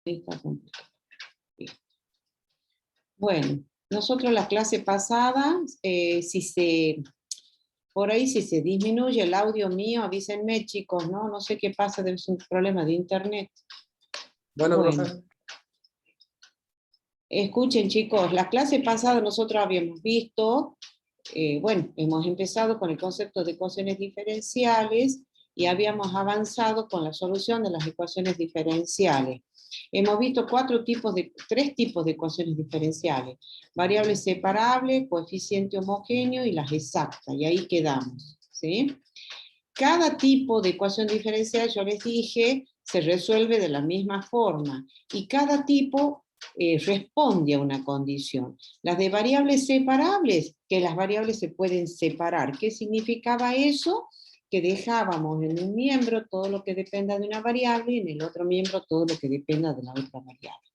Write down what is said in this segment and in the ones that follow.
Está completo. Bueno, nosotros la clase pasada, por ahí si se disminuye el audio mío, avísenme chicos, ¿no? No sé qué pasa, debe ser un problema de internet. Bueno, Bueno. profe. Escuchen chicos, la clase pasada nosotros habíamos visto, bueno, hemos empezado con el concepto de ecuaciones diferenciales y habíamos avanzado con la solución de las ecuaciones diferenciales. Hemos visto tres tipos de ecuaciones diferenciales: variable separable, coeficiente homogéneo y las exactas, y ahí quedamos, ¿sí? Cada tipo de ecuación diferencial, yo les dije, se resuelve de la misma forma, y cada tipo responde a una condición. Las de variables separables, que las variables se pueden separar. ¿Qué significaba eso? Que dejábamos en un miembro todo lo que dependa de una variable y en el otro miembro todo lo que dependa de la otra variable.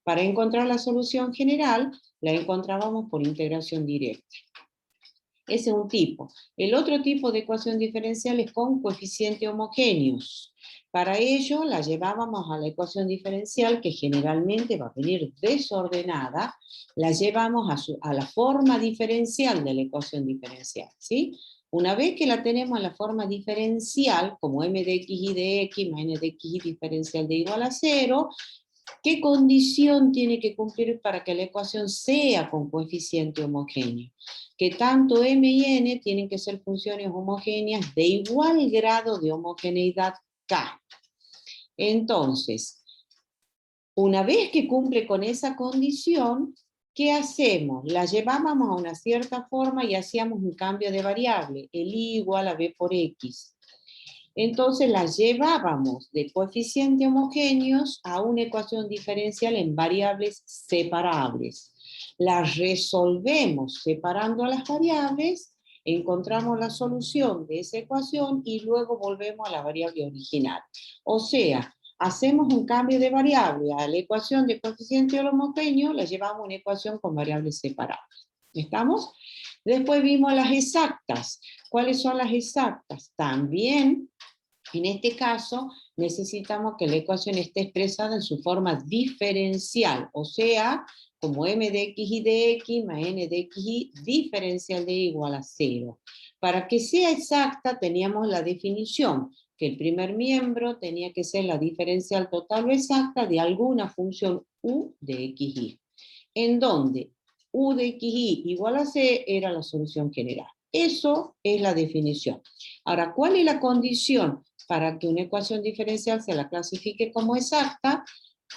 Para encontrar la solución general, la encontrábamos por integración directa. Ese es un tipo. El otro tipo de ecuación diferencial es con coeficientes homogéneos. Para ello la llevábamos a la ecuación diferencial, que generalmente va a venir desordenada, la llevamos a la forma diferencial de la ecuación diferencial, ¿sí? Una vez que la tenemos en la forma diferencial, como m de x y de x más n de x y diferencial de igual a 0, ¿qué condición tiene que cumplir para que la ecuación sea con coeficiente homogéneo? Que tanto m y n tienen que ser funciones homogéneas de igual grado de homogeneidad k. Entonces, una vez que cumple con esa condición, ¿qué hacemos? La llevábamos a una cierta forma y hacíamos un cambio de variable, el y igual a b por x. Entonces la llevábamos de coeficientes homogéneos a una ecuación diferencial en variables separables. La resolvemos separando a las variables, encontramos la solución de esa ecuación y luego volvemos a la variable original. O sea, hacemos un cambio de variable a la ecuación de coeficiente homogéneo, la llevamos a una ecuación con variables separables. ¿Estamos? Después vimos las exactas. ¿Cuáles son las exactas? También, en este caso, necesitamos que la ecuación esté expresada en su forma diferencial, o sea, como m de x y de x más n de x y diferencial de igual a 0. Para que sea exacta teníamos la definición, que el primer miembro tenía que ser la diferencial total o exacta de alguna función u de xy, en donde u de xy igual a c era la solución general. Eso es la definición. Ahora, ¿cuál es la condición para que una ecuación diferencial se la clasifique como exacta?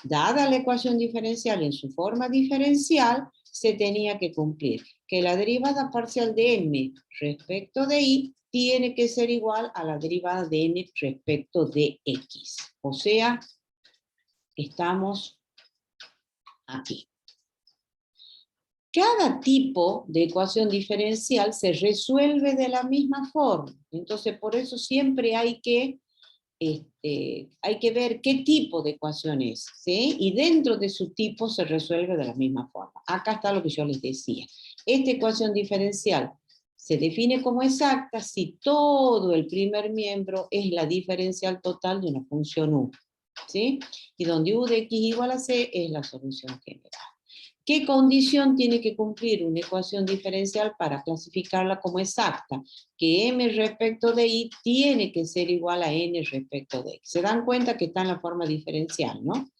Dada la ecuación diferencial en su forma diferencial, se tenía que cumplir que la derivada parcial de m respecto de y tiene que ser igual a la derivada de n respecto de x. O sea, estamos aquí. Cada tipo de ecuación diferencial se resuelve de la misma forma. Entonces, por eso siempre hay que ver qué tipo de ecuación es, ¿sí? Y dentro de su tipo se resuelve de la misma forma. Acá está lo que yo les decía. Esta ecuación diferencial se define como exacta si todo el primer miembro es la diferencial total de una función u, ¿sí? Y donde u de x igual a c es la solución general. ¿Qué condición tiene que cumplir una ecuación diferencial para clasificarla como exacta? Que m respecto de y tiene que ser igual a n respecto de x. Se dan cuenta que está en la forma diferencial, ¿no?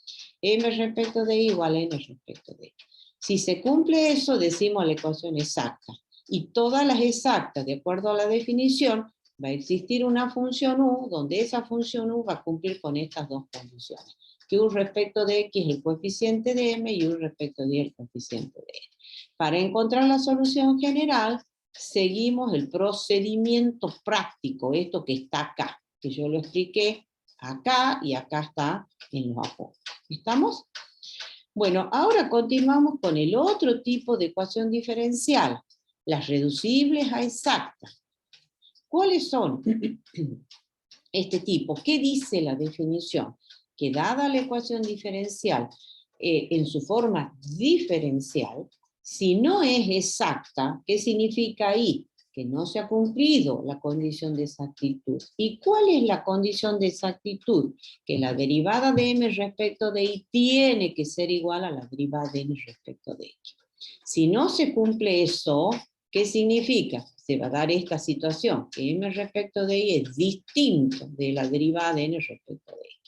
M respecto de y igual a n respecto de x. Si se cumple eso, decimos la ecuación exacta. Y todas las exactas, de acuerdo a la definición, va a existir una función u, donde esa función u va a cumplir con estas dos condiciones. Que u respecto de x es el coeficiente de m y u respecto de y el coeficiente de n. Para encontrar la solución general, seguimos el procedimiento práctico, esto que está acá, que yo lo expliqué acá y acá está en los apuntes. ¿Estamos? Bueno, ahora continuamos con el otro tipo de ecuación diferencial, las reducibles a exactas. ¿Cuáles son este tipo? ¿Qué dice la definición? Que dada la ecuación diferencial en su forma diferencial, si no es exacta, ¿qué significa ahí? que no se ha cumplido la condición de exactitud. ¿Y cuál es la condición de exactitud? Que la derivada de m respecto de y tiene que ser igual a la derivada de n respecto de x. Si no se cumple eso, ¿qué significa? Se va a dar esta situación, que m respecto de y es distinto de la derivada de n respecto de x.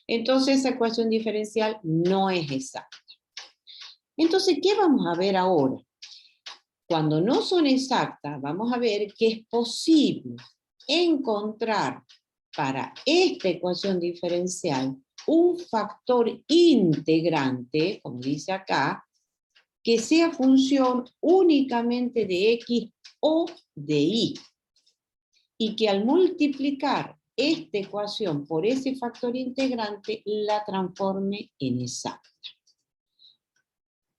Entonces esa ecuación diferencial no es exacta. Entonces, ¿qué vamos a ver ahora? Cuando no son exactas, vamos a ver que es posible encontrar para esta ecuación diferencial un factor integrante, como dice acá, que sea función únicamente de x o de y. Y que al multiplicar esta ecuación por ese factor integrante, la transforme en exacta.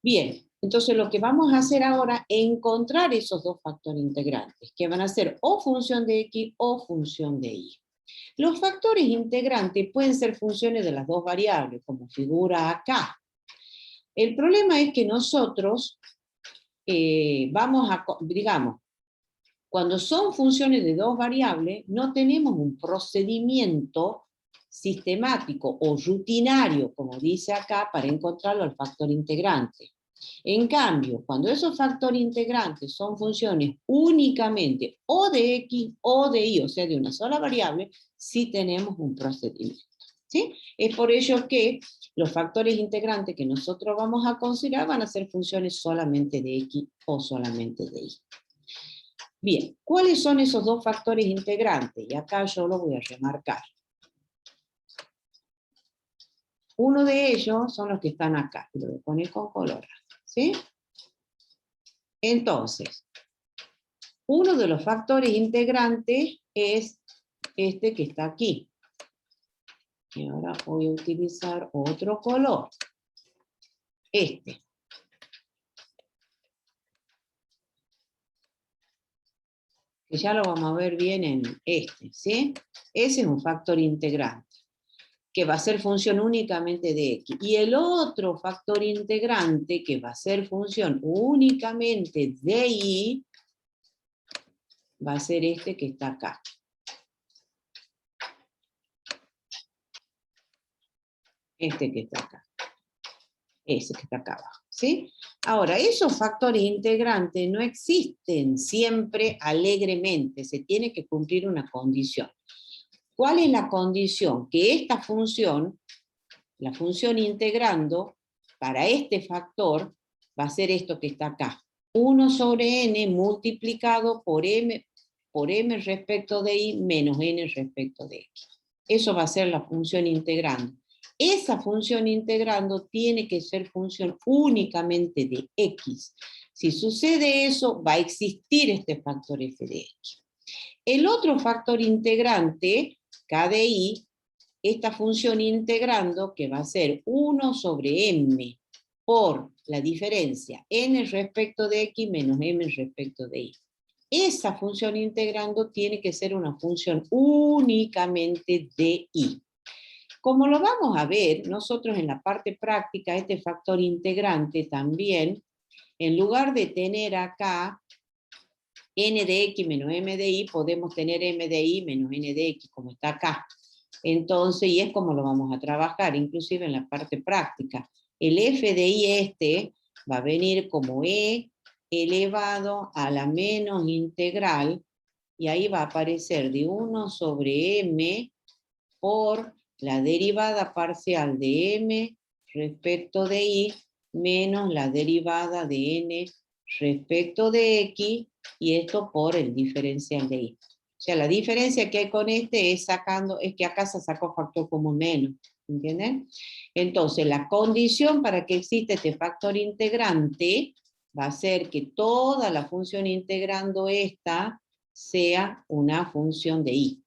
Bien, entonces lo que vamos a hacer ahora es encontrar esos dos factores integrantes, que van a ser o función de x o función de y. Los factores integrantes pueden ser funciones de las dos variables, como figura acá. El problema es que nosotros digamos, cuando son funciones de dos variables, no tenemos un procedimiento sistemático o rutinario, como dice acá, para encontrarlo al factor integrante. En cambio, cuando esos factores integrantes son funciones únicamente o de x o de y, o sea, de una sola variable, sí tenemos un procedimiento. ¿Sí? Es por ello que los factores integrantes que nosotros vamos a considerar van a ser funciones solamente de x o solamente de y. Bien, ¿cuáles son esos dos factores integrantes? Y acá yo lo voy a remarcar. Uno de ellos son los que están acá, lo voy a poner con color, ¿sí? Entonces, uno de los factores integrantes es este que está aquí. Y ahora voy a utilizar otro color. Este. Que ya lo vamos a ver bien en este, ¿sí? Ese es un factor integrante, que va a ser función únicamente de x. Y el otro factor integrante, que va a ser función únicamente de y, va a ser este que está acá. Este que está acá. Ese que está acá abajo, ¿sí? Ahora, esos factores integrantes no existen siempre alegremente, se tiene que cumplir una condición. ¿Cuál es la condición? Que esta función, la función integrando, para este factor, va a ser esto que está acá. 1 sobre n multiplicado por m respecto de y menos n respecto de x. Eso va a ser la función integrando. Esa función integrando tiene que ser función únicamente de x. Si sucede eso, va a existir este factor f de x. El otro factor integrante, k de y, esta función integrando, que va a ser 1 sobre m por la diferencia n respecto de x menos m respecto de y. Esa función integrando tiene que ser una función únicamente de y. Como lo vamos a ver, nosotros en la parte práctica, este factor integrante también, en lugar de tener acá n de x menos m de y, podemos tener m de y menos n de x, como está acá. Entonces, y es como lo vamos a trabajar, inclusive en la parte práctica. El f de y este va a venir como e elevado a la menos integral, y ahí va a aparecer de 1 sobre m por la derivada parcial de m respecto de y menos la derivada de n respecto de x, y esto por el diferencial de y. O sea, la diferencia que hay con este es que acá se sacó factor común menos, ¿entienden? Entonces, la condición para que exista este factor integrante va a ser que toda la función integrando esta sea una función de y.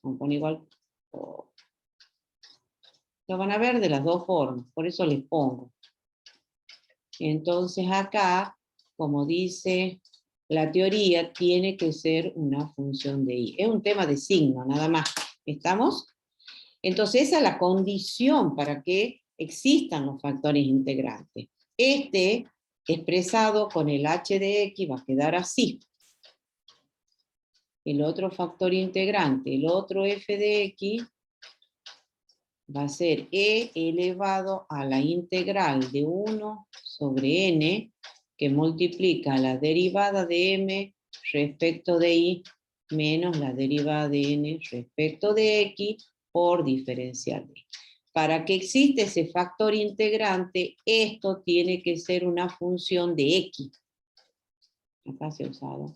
Vamos a poner igual. Lo van a ver de las dos formas, por eso les pongo. Entonces acá, como dice la teoría, tiene que ser una función de y. Es un tema de signo, nada más. ¿Estamos? Entonces esa es la condición para que existan los factores integrantes. Este expresado con el h de x va a quedar así. El otro factor integrante, el otro f de x, va a ser e elevado a la integral de 1 sobre n, que multiplica la derivada de m respecto de y menos la derivada de n respecto de x por diferencial de y. Para que exista ese factor integrante, esto tiene que ser una función de x. Acá se ha usado.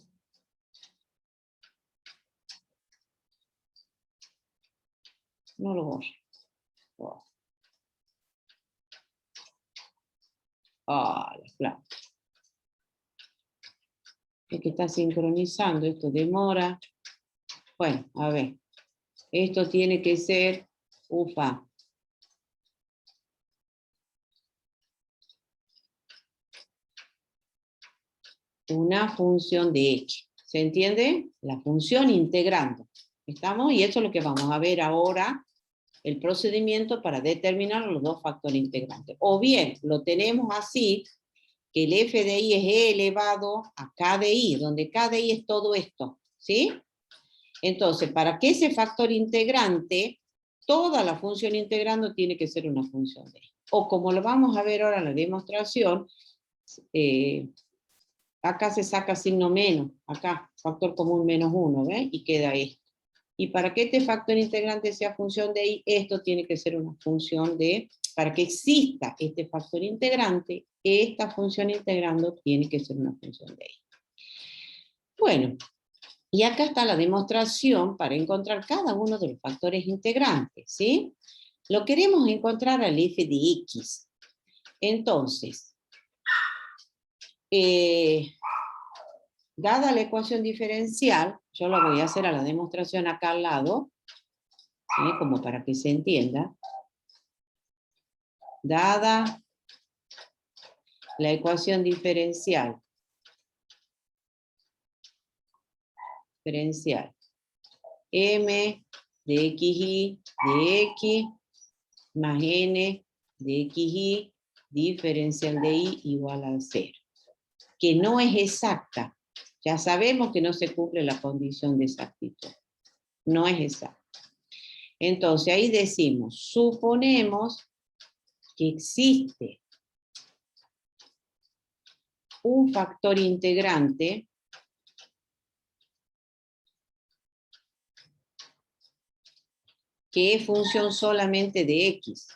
No lo borre. Oh. Ah, la plata. Es que está sincronizando, esto demora. Bueno, a ver. Esto tiene que ser, ufa. Una función de x. ¿Se entiende? La función integrando. ¿Estamos? Y eso es lo que vamos a ver ahora, el procedimiento para determinar los dos factores integrantes. O bien, lo tenemos así, que el f de y es e elevado a k de y, donde k de y es todo esto, ¿sí? Entonces, para que ese factor integrante, toda la función integrando tiene que ser una función de y. O como lo vamos a ver ahora en la demostración, acá se saca signo menos, acá, factor común menos 1, ¿ves? Y queda esto. Y para que este factor integrante sea función de y, esto tiene que ser una función de, para que exista este factor integrante, esta función integrando tiene que ser una función de y. Bueno, y acá está la demostración para encontrar cada uno de los factores integrantes, ¿sí? Lo queremos encontrar al f de x. Entonces, dada la ecuación diferencial, yo la voy a hacer a la demostración acá al lado, ¿sí? Como para que se entienda. Dada la ecuación diferencial, m de xy de x más n de xy diferencial de y igual a 0. Que no es exacta. Ya sabemos que no se cumple la condición de exactitud. No es exacta. Entonces ahí decimos, suponemos que existe un factor integrante que es función solamente de x.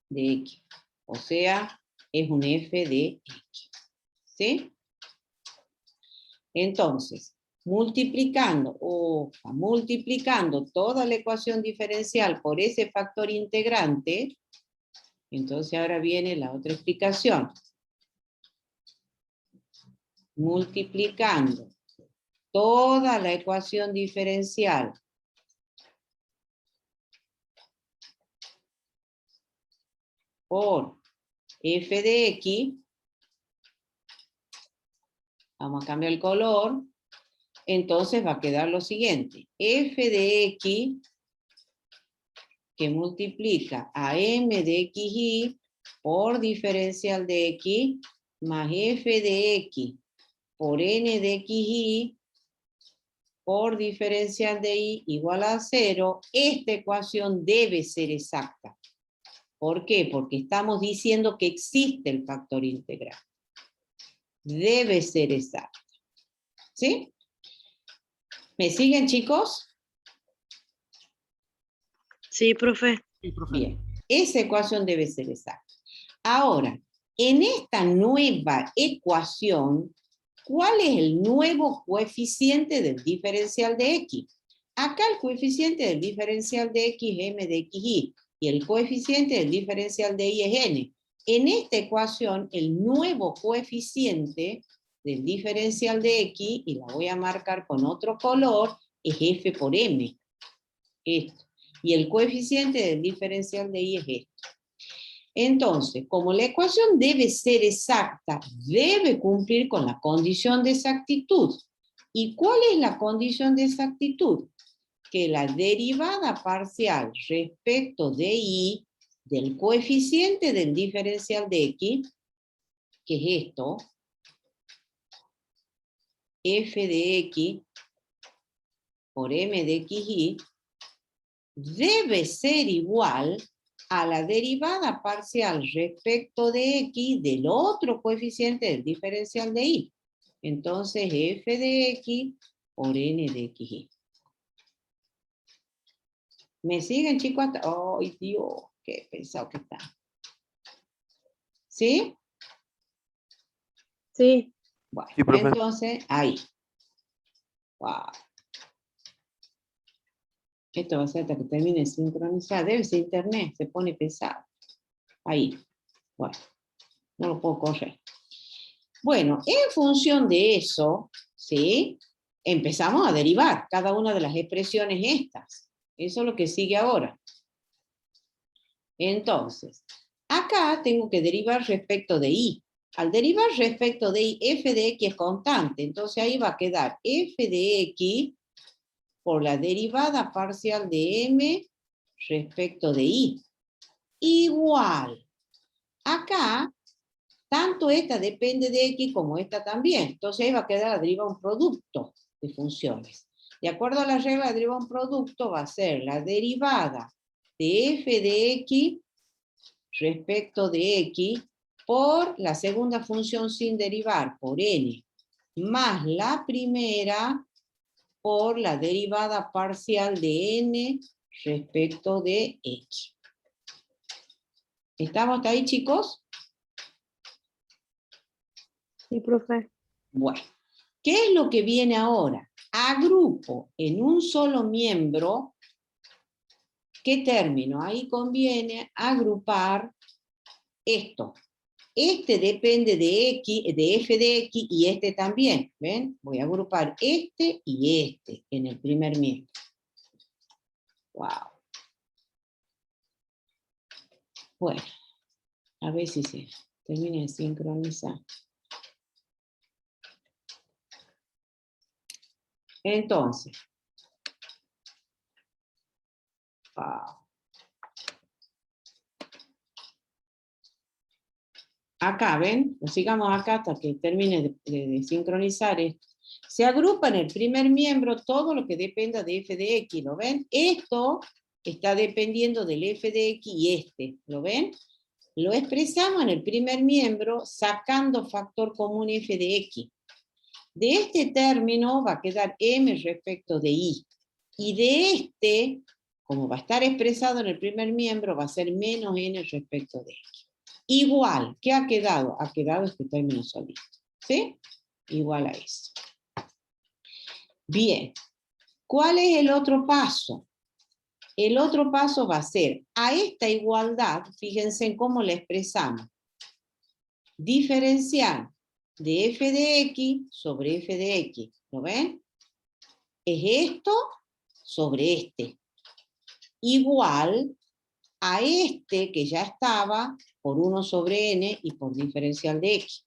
De x. O sea, es un f de x. ¿Sí? Entonces, multiplicando toda la ecuación diferencial por ese factor integrante, entonces ahora viene la otra explicación. Multiplicando toda la ecuación diferencial por f de x, vamos a cambiar el color, entonces va a quedar lo siguiente, f de x que multiplica a m de xy por diferencial de x más f de x por n de xy por diferencial de y igual a 0, esta ecuación debe ser exacta. ¿Por qué? Porque estamos diciendo que existe el factor integral. Debe ser exacta. ¿Sí? ¿Me siguen, chicos? Sí, profe. Bien, esa ecuación debe ser exacta. Ahora, en esta nueva ecuación, ¿cuál es el nuevo coeficiente del diferencial de x? Acá el coeficiente del diferencial de x es m de xy, y el coeficiente del diferencial de y es n. En esta ecuación, el nuevo coeficiente del diferencial de x, y la voy a marcar con otro color, es f por m. Esto. Y el coeficiente del diferencial de y es esto. Entonces, como la ecuación debe ser exacta, debe cumplir con la condición de exactitud. ¿Y cuál es la condición de exactitud? que la derivada parcial respecto de y del coeficiente del diferencial de x, que es esto, f de x por m de xy, debe ser igual a la derivada parcial respecto de x del otro coeficiente del diferencial de y. Entonces, f de x por n de xy. ¿Me siguen, chicos? ¡Ay, Dios! ¡Qué pesado que está! ¿Sí? Sí. Bueno, Sí, profe. entonces, ahí. ¡Wow! Esto va a ser hasta que termine de sincronizar. Debe ser internet, se pone pesado. Ahí. Bueno, no lo puedo correr. Bueno, en función de eso, ¿sí? Empezamos a derivar cada una de las expresiones estas. Eso es lo que sigue ahora. Entonces, acá tengo que derivar respecto de y. Al derivar respecto de y, f de x es constante. Entonces ahí va a quedar f de x por la derivada parcial de m respecto de y. Igual. Acá, tanto esta depende de x como esta también. Entonces ahí va a quedar la derivada un producto de funciones. De acuerdo a la regla de derivada un producto, va a ser la derivada de f de x respecto de x por la segunda función sin derivar, por n, más la primera por la derivada parcial de n respecto de x. ¿Estamos hasta ahí, chicos? Sí, profe. Bueno, ¿qué es lo que viene ahora? Agrupo en un solo miembro. ¿Qué término? Ahí conviene agrupar esto. Este depende de x, de f de x, y este también. ¿Ven? Voy a agrupar este y este en el primer miembro. Wow. Bueno, a ver si se termina de sincronizar. Entonces, wow. Acá, ¿ven? Lo sigamos acá hasta que termine de sincronizar esto. Se agrupa en el primer miembro todo lo que dependa de f de x, ¿lo ven? Esto está dependiendo del f de x y este, ¿lo ven? Lo expresamos en el primer miembro sacando factor común f de x. De este término va a quedar m respecto de y. Y de este, como va a estar expresado en el primer miembro, va a ser menos n respecto de x. Igual, ¿qué ha quedado? Ha quedado este término solito. ¿Sí? Igual a eso. Bien. ¿Cuál es el otro paso? El otro paso va a ser, a esta igualdad, fíjense en cómo la expresamos. Diferenciar de f de x sobre f de x. ¿Lo ven? Es esto sobre este. Igual a este que ya estaba por 1 sobre n y por diferencial de x.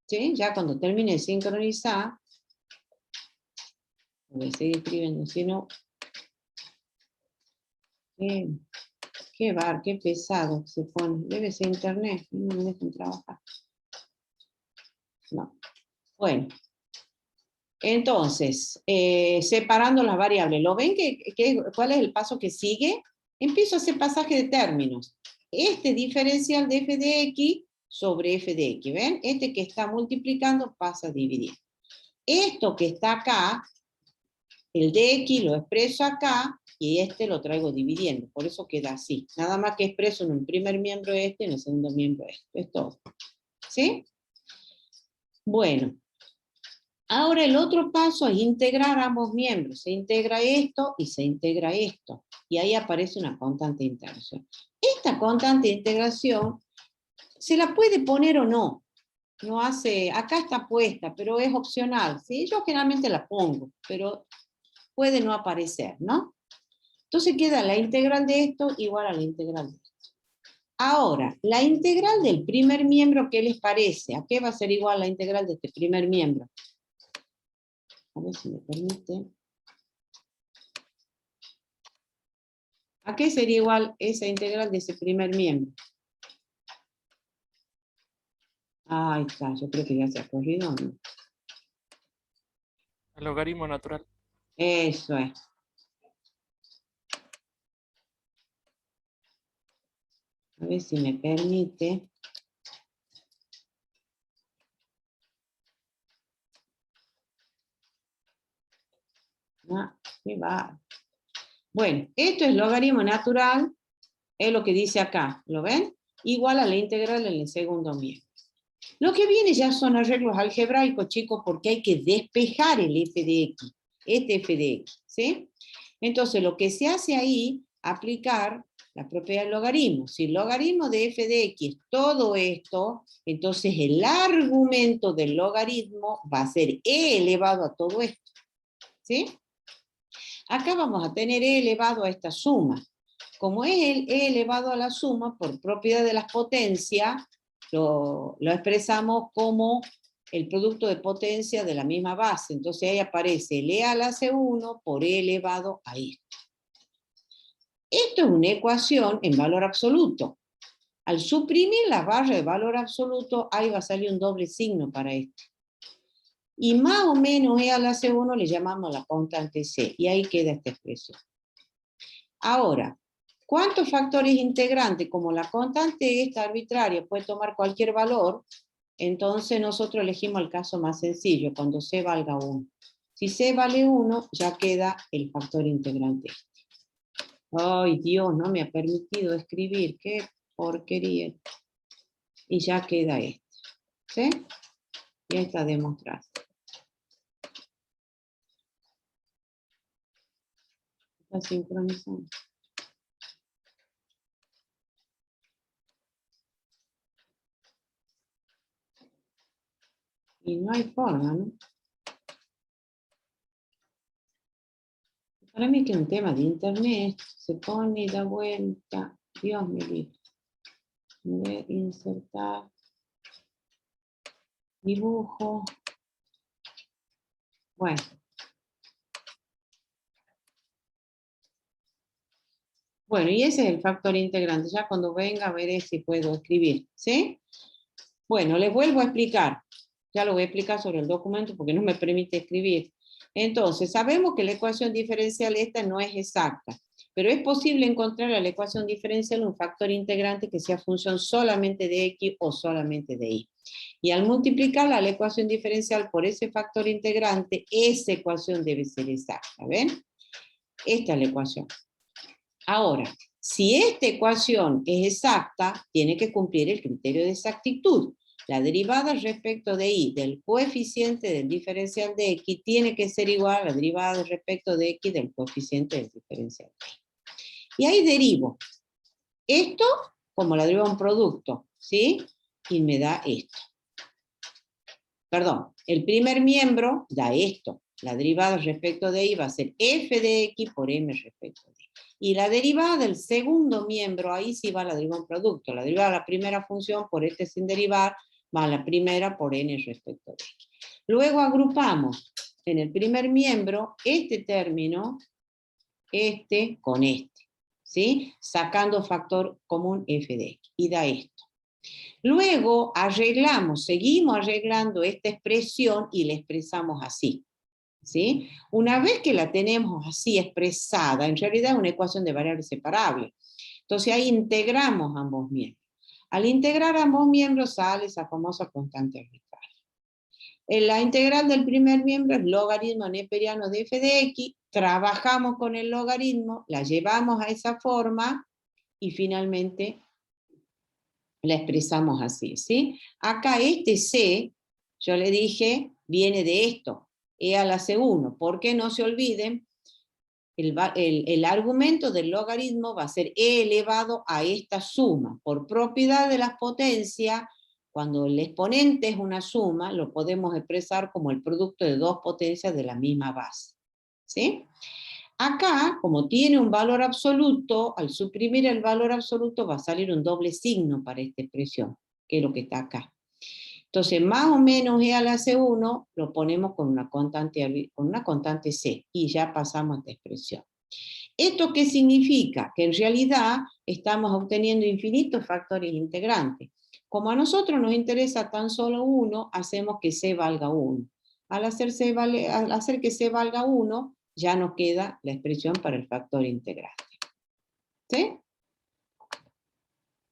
¿Sí? Ya cuando termine de sincronizar, voy a seguir escribiendo, si no... Qué pesado se pone. Debe ser internet, no me dejan trabajar. No. Bueno. Entonces, separando las variables, ¿lo ven? ¿Cuál es el paso que sigue? Empiezo a hacer pasaje de términos. Este diferencial de f de x sobre f de x, ¿ven? Este que está multiplicando pasa a dividir. Esto que está acá, el de x lo expreso acá, y este lo traigo dividiendo, por eso queda así. Nada más que expreso en el primer miembro este y en el segundo miembro este. Es todo. ¿Sí? Bueno. Ahora el otro paso es integrar ambos miembros. Se integra esto y se integra esto. Y ahí aparece una constante de integración. Esta constante de integración se la puede poner o no. No hace, acá está puesta, pero es opcional. ¿Sí? Yo generalmente la pongo, pero puede no aparecer, ¿no? Entonces queda la integral de esto igual a la integral de esto. Ahora, la integral del primer miembro, ¿qué les parece? ¿A qué va a ser igual la integral de este primer miembro? A ver si me permite. ¿A qué sería igual esa integral de ese primer miembro? Ahí está, yo creo que ya se ha corrido, ¿no? El logaritmo natural. Eso es. A ver si me permite. Ah, qué va. Bueno, esto es logaritmo natural, es lo que dice acá, ¿lo ven? Igual a la integral en el segundo miembro. Lo que viene ya son arreglos algebraicos, chicos, porque hay que despejar el f de x, este f de x, ¿sí? Entonces, lo que se hace ahí, aplicar la propiedad del logaritmo. Si el logaritmo de f de x es todo esto, entonces el argumento del logaritmo va a ser e elevado a todo esto, ¿sí? Acá vamos a tener e elevado a esta suma. Como es el e elevado a la suma, por propiedad de las potencias, lo expresamos como el producto de potencia de la misma base. Entonces ahí aparece el e a la C1 por e elevado a esto. Esto es una ecuación en valor absoluto. Al suprimir la barra de valor absoluto, ahí va a salir un doble signo para esto. Y más o menos e a la C1 le llamamos la constante C, y ahí queda esta expresión. Ahora, ¿cuántos factores integrantes? Como la constante esta arbitraria puede tomar cualquier valor, entonces nosotros elegimos el caso más sencillo, cuando C valga 1. Si C vale 1, ya queda el factor integrante este. ¡Ay, Dios! No me ha permitido escribir. ¡Qué porquería! Y ya queda este. ¿Sí? Y está demostrado. Está sincronizando. Y no hay forma, ¿no? Para mí que es un tema de internet, se pone y da vuelta. Dios me libre. Voy a insertar dibujo. Bueno. Bueno, y ese es el factor integrante. Ya cuando venga veré si puedo escribir. ¿Sí? Bueno, les vuelvo a explicar. Ya lo voy a explicar sobre el documento porque no me permite escribir. Entonces, sabemos que la ecuación diferencial esta no es exacta, pero es posible encontrar a la ecuación diferencial un factor integrante que sea función solamente de x o solamente de y. Y al multiplicarla la ecuación diferencial por ese factor integrante, esa ecuación debe ser exacta. ¿Ven? Esta es la ecuación. Ahora, si esta ecuación es exacta, tiene que cumplir el criterio de exactitud. La derivada respecto de y del coeficiente del diferencial de x tiene que ser igual a la derivada respecto de x del coeficiente del diferencial de y. Y ahí derivo esto como la deriva un producto, ¿sí? Y me da esto. Perdón, el primer miembro da esto. La derivada respecto de y va a ser f de x por m respecto de y. Y la derivada del segundo miembro, ahí sí va la derivada de un producto. La derivada de la primera función por este sin derivar va a la primera por n respecto de x. Luego agrupamos en el primer miembro este término, este con este, ¿sí? Sacando factor común f de x. Y da esto. Luego arreglamos, seguimos arreglando esta expresión y la expresamos así. ¿Sí? Una vez que la tenemos así expresada, en realidad es una ecuación de variables separables. Entonces ahí integramos ambos miembros. Al integrar ambos miembros sale esa famosa constante arbitraria. La integral del primer miembro es logaritmo neperiano de f de x, trabajamos con el logaritmo, la llevamos a esa forma y finalmente la expresamos así, ¿sí? Acá este C, yo le dije, viene de esto, e a la C1, porque no se olviden, el argumento del logaritmo va a ser e elevado a esta suma. Por propiedad de las potencias, cuando el exponente es una suma, lo podemos expresar como el producto de dos potencias de la misma base, ¿sí? Acá, como tiene un valor absoluto, al suprimir el valor absoluto va a salir un doble signo para esta expresión, que es lo que está acá. Entonces, más o menos e a la C1 lo ponemos con una constante C, y ya pasamos a esta expresión. ¿Esto qué significa? Que en realidad estamos obteniendo infinitos factores integrantes. Como a nosotros nos interesa tan solo uno, hacemos que C valga 1. Al hacer que C valga 1, ya nos queda la expresión para el factor integrante. ¿Sí?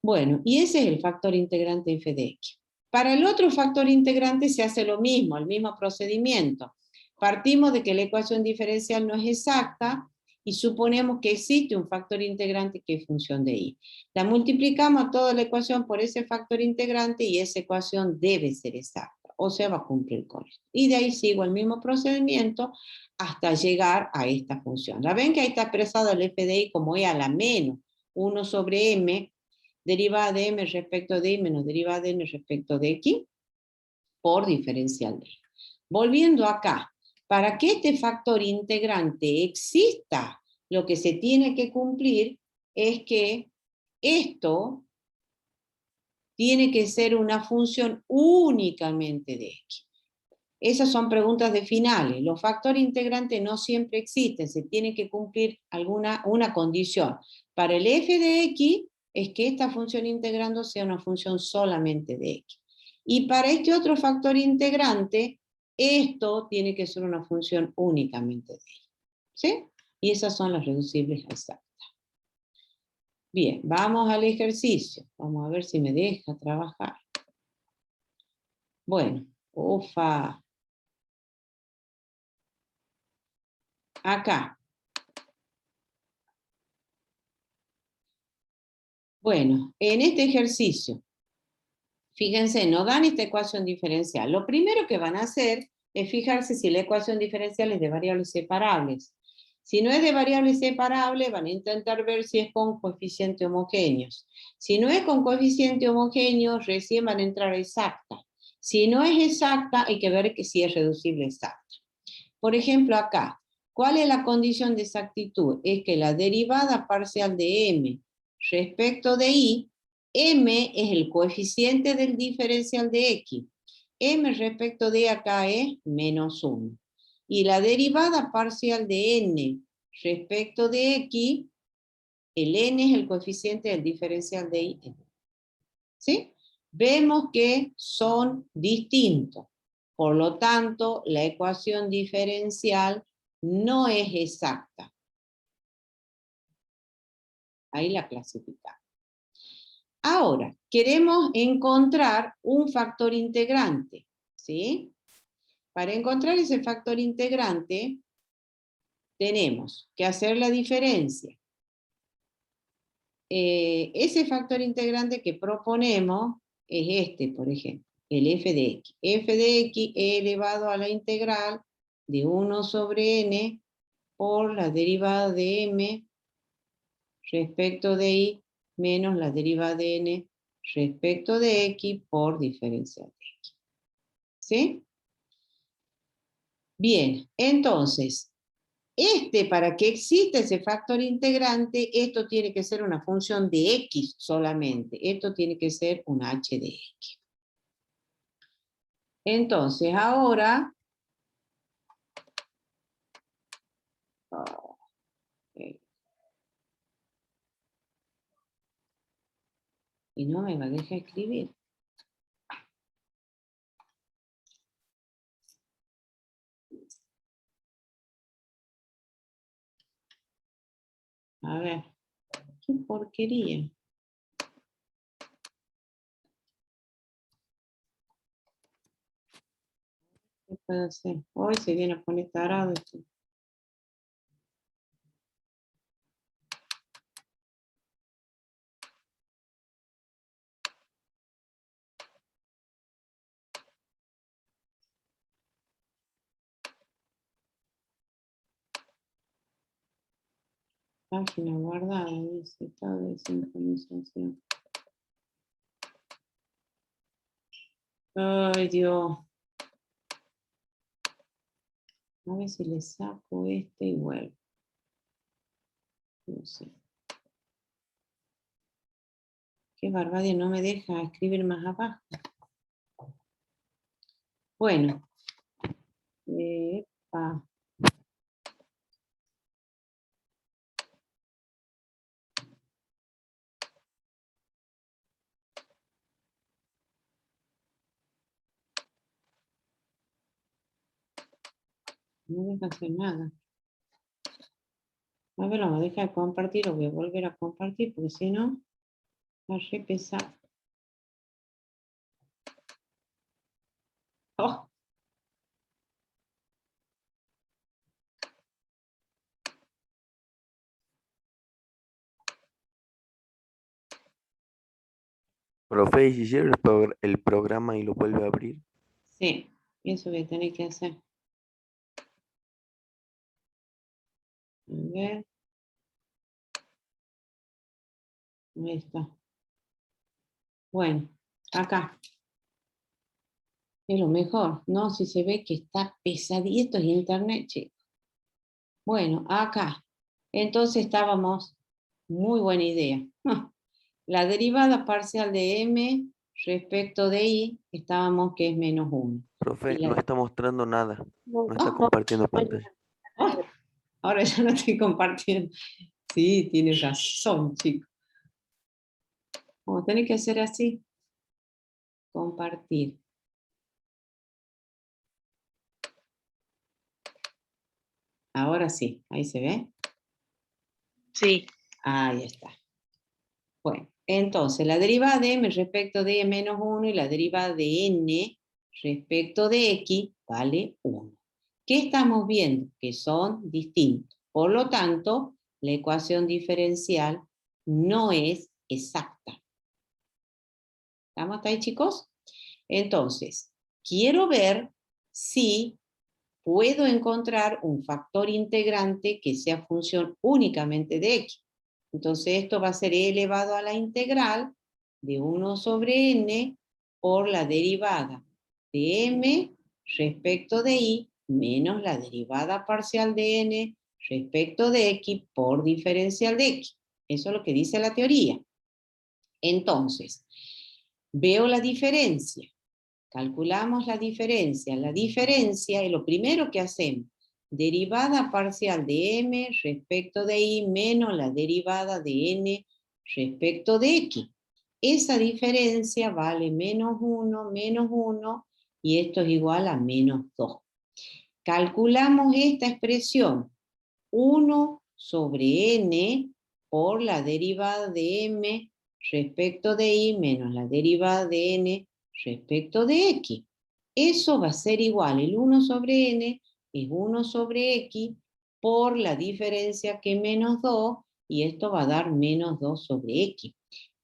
Bueno, y ese es el factor integrante f de x. Para el otro factor integrante se hace lo mismo, el mismo procedimiento. Partimos de que la ecuación diferencial no es exacta y suponemos que existe un factor integrante que es función de y. La multiplicamos toda la ecuación por ese factor integrante y esa ecuación debe ser exacta, o sea, va a cumplir con esto. Y de ahí sigo el mismo procedimiento hasta llegar a esta función. ¿La ven que ahí está expresado el f de y como e a la menos 1 sobre m, derivada de m respecto de y menos derivada de n respecto de x por diferencial de y. Volviendo acá, para que este factor integrante exista, lo que se tiene que cumplir es que esto tiene que ser una función únicamente de x. Esas son preguntas de finales. Los factores integrantes no siempre existen, se tiene que cumplir una condición. Para el f de x es que esta función integrando sea una función solamente de x. Y para este otro factor integrante, esto tiene que ser una función únicamente de y. ¿Sí? Y esas son las reducibles exactas. Bien, vamos al ejercicio. Vamos a ver si me deja trabajar. Bueno, ufa. Acá. Bueno, en este ejercicio, fíjense, nos dan esta ecuación diferencial. Lo primero que van a hacer es fijarse si la ecuación diferencial es de variables separables. Si no es de variables separables, van a intentar ver si es con coeficientes homogéneos. Si no es con coeficiente homogéneo, recién van a entrar a exacta. Si no es exacta, hay que ver que si es reducible exacta. Por ejemplo, acá, ¿cuál es la condición de exactitud? Es que la derivada parcial de m respecto de y, m es el coeficiente del diferencial de x. M respecto de acá es menos 1. Y la derivada parcial de n respecto de x, el n es el coeficiente del diferencial de y. ¿Sí? Vemos que son distintos. Por lo tanto, la ecuación diferencial no es exacta. Ahí la clasificamos. Ahora, queremos encontrar un factor integrante, ¿sí? Para encontrar ese factor integrante, tenemos que hacer la diferencia. Ese factor integrante que proponemos es este, por ejemplo, el f de x. F de x elevado a la integral de 1 sobre n por la derivada de m respecto de y menos la derivada de n respecto de x por diferencial de x. ¿Sí? Bien, entonces, para que exista ese factor integrante, esto tiene que ser una función de x solamente. Esto tiene que ser una h de x. Entonces, ahora... y no me va a dejar escribir. A ver, qué porquería. ¿Qué puedo hacer? Hoy se viene a poner tarado esto. Página guardada, dice, estado de sincronización. Ay, Dios. A ver si le saco este y vuelvo. No sé. Qué barbaridad, no me deja escribir más abajo. Bueno. Epa. No deja hacer nada. A ver, lo voy a dejar de compartir, lo voy a volver a compartir, porque si no, va a re pesado. Oh, Profe, ¿y si cierra el programa y lo vuelve a abrir? sí, eso voy a tener que hacer. A ver. Ahí está. Bueno, acá. Es lo mejor, ¿no? Si se ve que está pesadito es internet, chicos. Bueno, acá. Entonces estábamos, muy buena idea. La derivada parcial de m respecto de i, estábamos que es menos 1. Profe, Y no la... está mostrando nada. No está Oh, compartiendo pantalla. oh, ahora ya no estoy compartiendo. Sí, tienes razón, chicos. Vamos a tener que hacer así. Compartir. Ahora sí, ahí se ve. Sí. Ahí está. Bueno, entonces la derivada de m respecto de menos 1 y la derivada de n respecto de x vale 1. ¿Qué estamos viendo? Que son distintos. Por lo tanto, la ecuación diferencial no es exacta. ¿Estamos hasta ahí, chicos? Entonces, quiero ver si puedo encontrar un factor integrante que sea función únicamente de x. Entonces esto va a ser e elevado a la integral de 1 sobre n por la derivada de m respecto de y menos la derivada parcial de n respecto de x por diferencial de x. Eso es lo que dice la teoría. Entonces, veo la diferencia. Calculamos la diferencia. La diferencia es lo primero que hacemos. Derivada parcial de m respecto de y menos la derivada de n respecto de x. Esa diferencia vale menos 1, y esto es igual a menos 2. Calculamos esta expresión. 1 sobre n por la derivada de m respecto de y menos la derivada de n respecto de x. Eso va a ser igual, el 1 sobre n es 1 sobre x por la diferencia que menos 2, y esto va a dar menos 2 sobre x.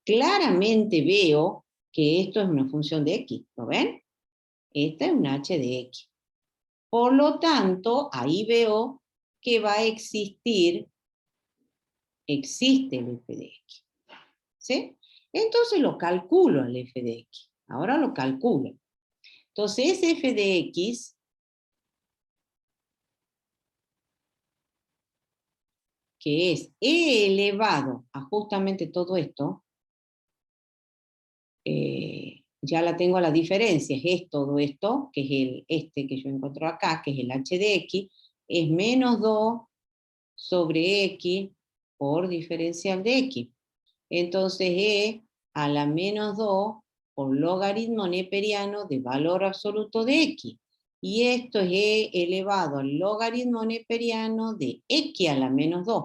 Claramente veo que esto es una función de x, ¿lo ven? Esta es una h de x. Por lo tanto, ahí veo que va a existir, existe el f de x. ¿Sí? Entonces lo calculo el f de x. Ahora lo calculo. Entonces ese f de x, que es e elevado a justamente todo esto, ya la tengo a la diferencia, es todo esto, que es este que yo encuentro acá, que es el h de x, es menos 2 sobre x por diferencial de x. Entonces e a la menos 2 por logaritmo neperiano de valor absoluto de x. Y esto es e elevado al logaritmo neperiano de x a la menos 2.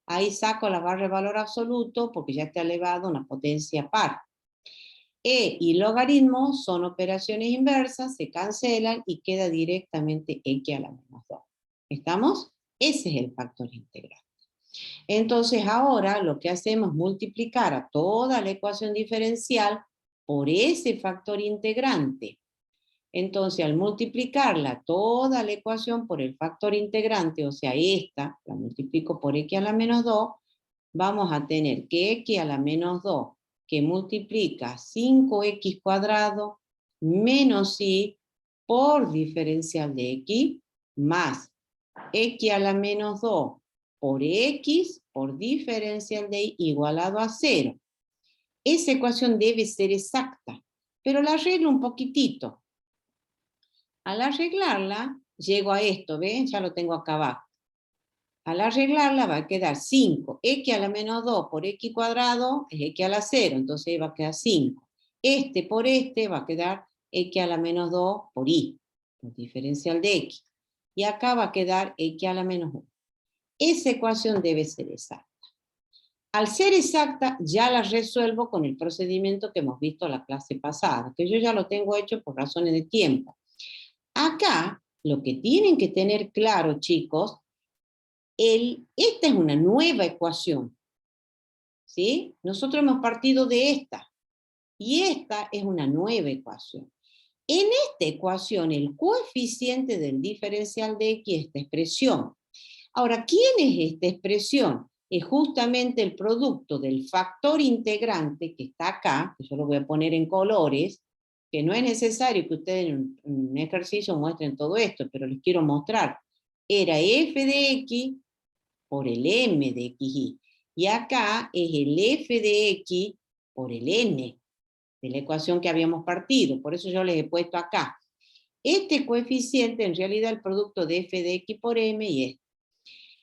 Ahí saco la barra de valor absoluto porque ya está elevado a una potencia par. E y logaritmo son operaciones inversas, se cancelan y queda directamente x a la menos 2. ¿Estamos? Ese es el factor integral. Entonces ahora lo que hacemos es multiplicar a toda la ecuación diferencial por ese factor integrante. Entonces al multiplicarla toda la ecuación por el factor integrante, o sea esta, la multiplico por x a la menos 2, vamos a tener que x a la menos 2, que multiplica 5x cuadrado menos y por diferencial de x, más x a la menos 2 por x por diferencial de y igualado a 0. Esa ecuación debe ser exacta, pero la arreglo un poquitito. Al arreglarla, llego a esto, ¿ven? Ya lo tengo acá abajo. Al arreglarla va a quedar 5. X a la menos 2 por x cuadrado es x a la 0, entonces va a quedar 5. Este por este va a quedar x a la menos 2 por y, por diferencial de x. y acá va a quedar x a la menos 1. Esa ecuación debe ser exacta. Al ser exacta, ya la resuelvo con el procedimiento que hemos visto en la clase pasada, que yo ya lo tengo hecho por razones de tiempo. Acá, lo que tienen que tener claro, chicos, esta es una nueva ecuación, ¿sí? Nosotros hemos partido de esta, y esta es una nueva ecuación. En esta ecuación, el coeficiente del diferencial de x es esta expresión. Ahora, ¿quién es esta expresión? Es justamente el producto del factor integrante que está acá, que yo lo voy a poner en colores, que no es necesario que ustedes en un ejercicio muestren todo esto, pero les quiero mostrar. Era f de x por el m de xy. Y acá es el f de x por el n de la ecuación que habíamos partido. Por eso yo les he puesto acá. Este coeficiente en realidad es el producto de f de x por m y este.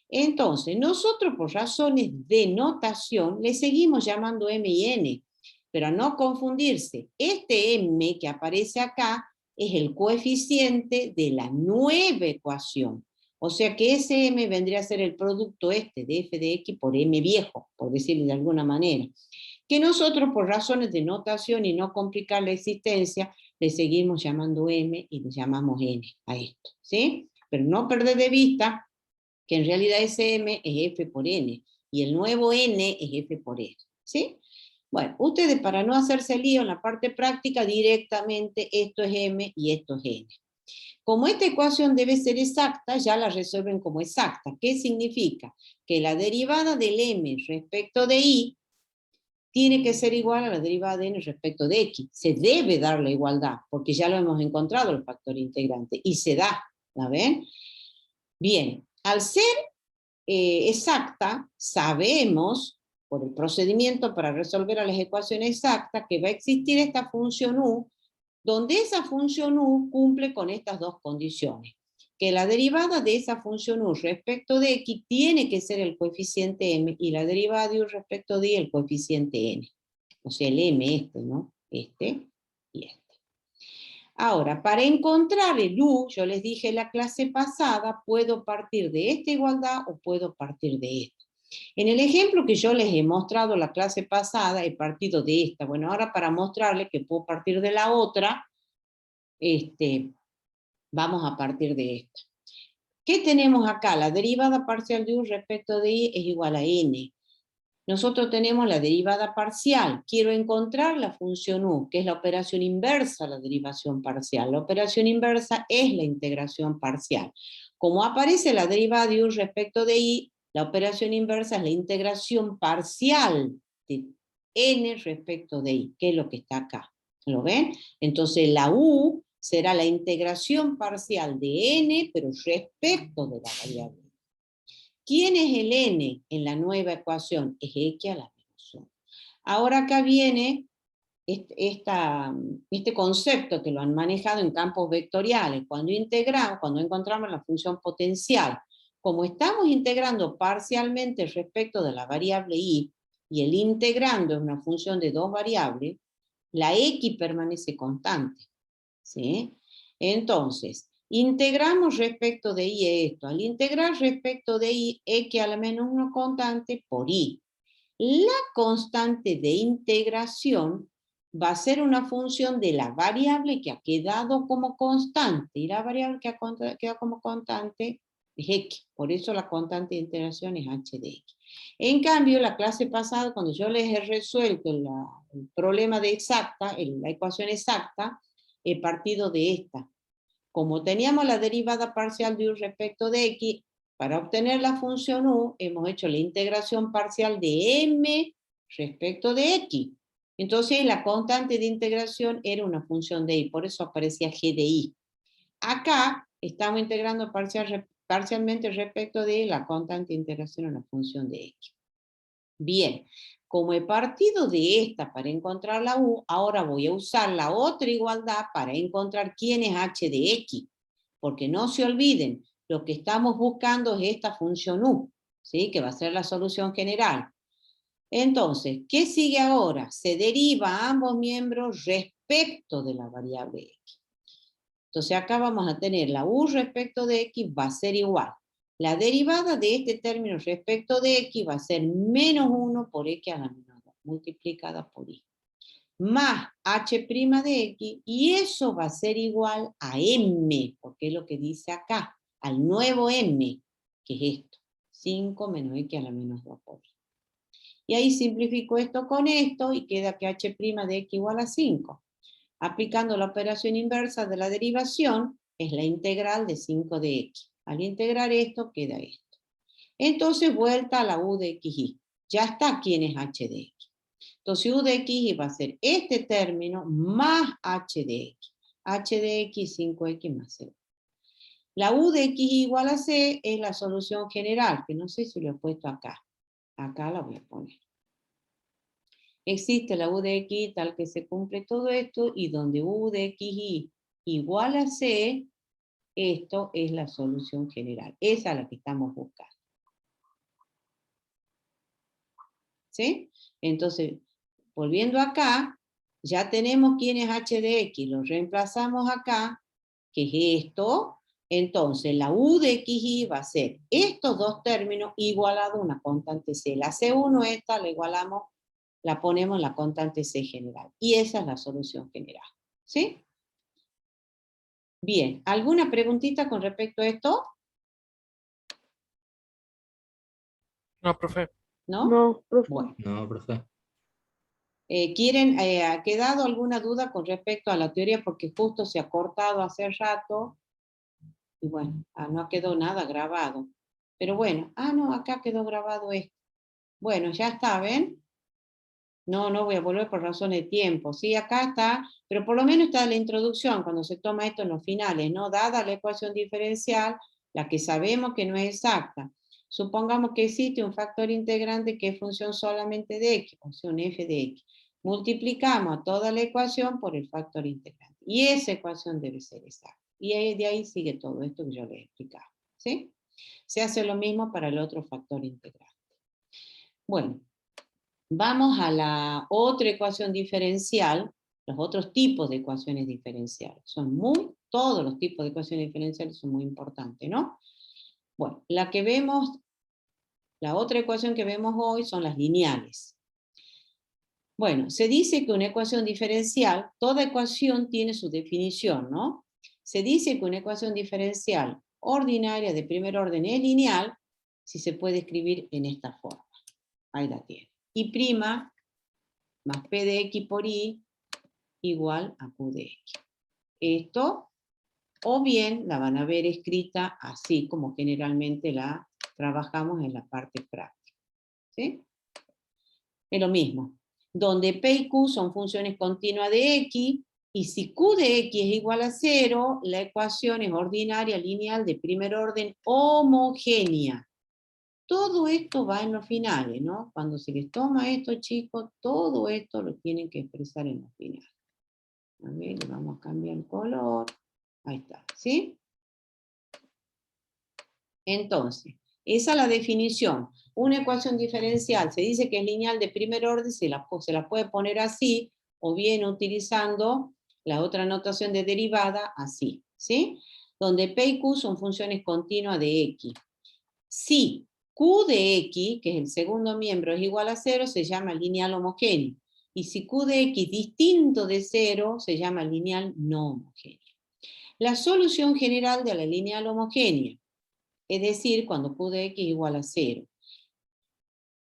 Entonces, nosotros por razones de notación le seguimos llamando m y n, pero a no confundirse, este m que aparece acá es el coeficiente de la nueva ecuación. O sea que ese m vendría a ser el producto este de f de x por m viejo, por decirlo de alguna manera. Que nosotros por razones de notación y no complicar la existencia, le seguimos llamando m y le llamamos n a esto, ¿sí? Pero no perder de vista que en realidad ese m es f por n, y el nuevo n es f por n, ¿sí? Bueno, ustedes para no hacerse lío en la parte práctica, directamente esto es m y esto es n. Como esta ecuación debe ser exacta, ya la resuelven como exacta. ¿Qué significa? Que la derivada del m respecto de y tiene que ser igual a la derivada de n respecto de x. Se debe dar la igualdad, porque ya lo hemos encontrado el factor integrante, y se da, ¿la ven? Bien, al ser exacta, sabemos, por el procedimiento para resolver a las ecuaciones exactas, que va a existir esta función u, donde esa función u cumple con estas dos condiciones. Que la derivada de esa función u respecto de x tiene que ser el coeficiente m, y la derivada de u respecto de y el coeficiente n. O sea, el m este, ¿no? Este y este. Ahora, para encontrar el u, yo les dije en la clase pasada, puedo partir de esta igualdad o puedo partir de esta. En el ejemplo que yo les he mostrado en la clase pasada, he partido de esta. Bueno, ahora para mostrarles que puedo partir de la otra, vamos a partir de esta. ¿Qué tenemos acá? La derivada parcial de u respecto de y es igual a n. Nosotros tenemos la derivada parcial. Quiero encontrar la función u, que es la operación inversa a la derivación parcial. La operación inversa es la integración parcial. Como aparece la derivada de u respecto de y, la operación inversa es la integración parcial de n respecto de y, que es lo que está acá. ¿Lo ven? Entonces la u será la integración parcial de n, pero respecto de la variable. ¿Quién es el n en la nueva ecuación? Es x a la menos 1. Ahora acá viene este concepto que lo han manejado en campos vectoriales. Cuando encontramos la función potencial, como estamos integrando parcialmente respecto de la variable y el integrando es una función de dos variables, la x permanece constante, ¿sí? Entonces, integramos respecto de y esto. Al integrar respecto de y, x a la menos 1 constante por y. La constante de integración va a ser una función de la variable que ha quedado como constante. Y la variable que ha quedado como constante es x. Por eso la constante de integración es h de x. En cambio, la clase pasada, cuando yo les he resuelto el problema de exacta, la ecuación exacta, he partido de esta. Como teníamos la derivada parcial de u respecto de x, para obtener la función u, hemos hecho la integración parcial de m respecto de x. Entonces la constante de integración era una función de y, por eso aparecía g de y. Acá estamos integrando parcialmente respecto de la constante de integración a una función de x. Bien, como he partido de esta para encontrar la u, ahora voy a usar la otra igualdad para encontrar quién es h de x. Porque no se olviden, lo que estamos buscando es esta función u, ¿sí? Que va a ser la solución general. Entonces, ¿qué sigue ahora? Se deriva a ambos miembros respecto de la variable x. Entonces acá vamos a tener la u respecto de x va a ser igual. La derivada de este término respecto de x va a ser menos 1 por x a la menos 2, multiplicada por y. Más h' de x, y eso va a ser igual a m, porque es lo que dice acá, al nuevo m, que es esto, 5 menos x a la menos 2 por y. Y ahí simplifico esto con esto, y queda que h' de x igual a 5. Aplicando la operación inversa de la derivación, es la integral de 5 de x. Al integrar esto, queda esto. Entonces, vuelta a la u de xy. Ya está quién es h de x. Entonces, u de xy va a ser este término más h de x. h de x, 5x más 0. La u de x igual a c es la solución general, que no sé si lo he puesto acá. Acá la voy a poner. Existe la u de x tal que se cumple todo esto, y donde u de xy igual a c, esto es la solución general. Esa es la que estamos buscando. ¿Sí? Entonces, volviendo acá, ya tenemos quién es h de x, lo reemplazamos acá, que es esto. Entonces, la u de xy va a ser estos dos términos igualados a una constante c. La c1 esta la igualamos, la ponemos en la constante c general. Y esa es la solución general. ¿Sí? Bien, ¿alguna preguntita con respecto a esto? No, profe. ¿No? No, profe. Bueno. No, profe. ¿Ha quedado alguna duda con respecto a la teoría? Porque justo se ha cortado hace rato. Y bueno, no ha quedado nada grabado. Pero bueno, no, acá quedó grabado esto. Bueno, ya está, ¿ven? No voy a volver por razones de tiempo. Sí, acá está, pero por lo menos está la introducción, cuando se toma esto en los finales, ¿no? Dada la ecuación diferencial, la que sabemos que no es exacta. Supongamos que existe un factor integrante que es función solamente de x, o sea, un f de x. Multiplicamos a toda la ecuación por el factor integrante. Y esa ecuación debe ser exacta. Y de ahí sigue todo esto que yo les he explicado. ¿Sí? Se hace lo mismo para el otro factor integrante. Bueno, vamos a la otra ecuación diferencial, los otros tipos de ecuaciones diferenciales. Todos los tipos de ecuaciones diferenciales son muy importantes, ¿no? Bueno, la otra ecuación que vemos hoy son las lineales. Bueno, se dice que una ecuación diferencial, toda ecuación tiene su definición, ¿no? Se dice que una ecuación diferencial ordinaria de primer orden es lineal si se puede escribir en esta forma. Ahí la tiene. Y' más p de x por y igual a q de x. Esto, o bien la van a ver escrita así como generalmente la trabajamos en la parte práctica. ¿Sí? Es lo mismo. Donde p y q son funciones continuas de x, y si q de x es igual a 0, la ecuación es ordinaria lineal de primer orden homogénea. Todo esto va en los finales, ¿no? Cuando se les toma esto, chicos, todo esto lo tienen que expresar en los finales. A ver, le vamos a cambiar el color. Ahí está, ¿sí? Entonces, esa es la definición. Una ecuación diferencial se dice que es lineal de primer orden, se la puede poner así, o bien utilizando la otra notación de derivada, así, ¿sí? Donde p y q son funciones continuas de x. Si q de x, que es el segundo miembro, es igual a 0, se llama lineal homogéneo. Y si q de x distinto de 0, se llama lineal no homogéneo. La solución general de la lineal homogénea, es decir, cuando q de x es igual a 0.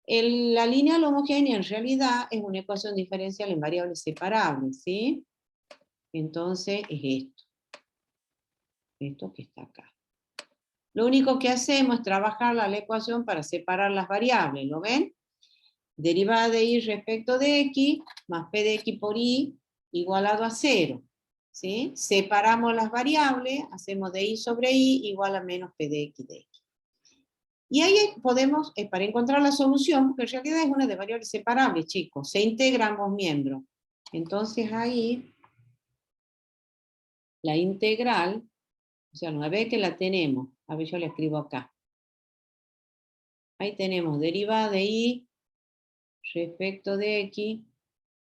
La lineal homogénea en realidad es una ecuación diferencial en variables separables, ¿sí? Entonces es esto. Esto que está acá. Lo único que hacemos es trabajar la ecuación para separar las variables, ¿lo ven? Derivada de y respecto de x, más p de x por y, igualado a 0. ¿Sí? Separamos las variables, hacemos de y sobre y igual a menos p de x de x. Y ahí podemos, para encontrar la solución, porque en realidad es una de variables separables, chicos, se integran ambos miembros. Entonces ahí, la integral, o sea, una vez que la tenemos, a ver, yo la escribo acá. Ahí tenemos derivada de y respecto de x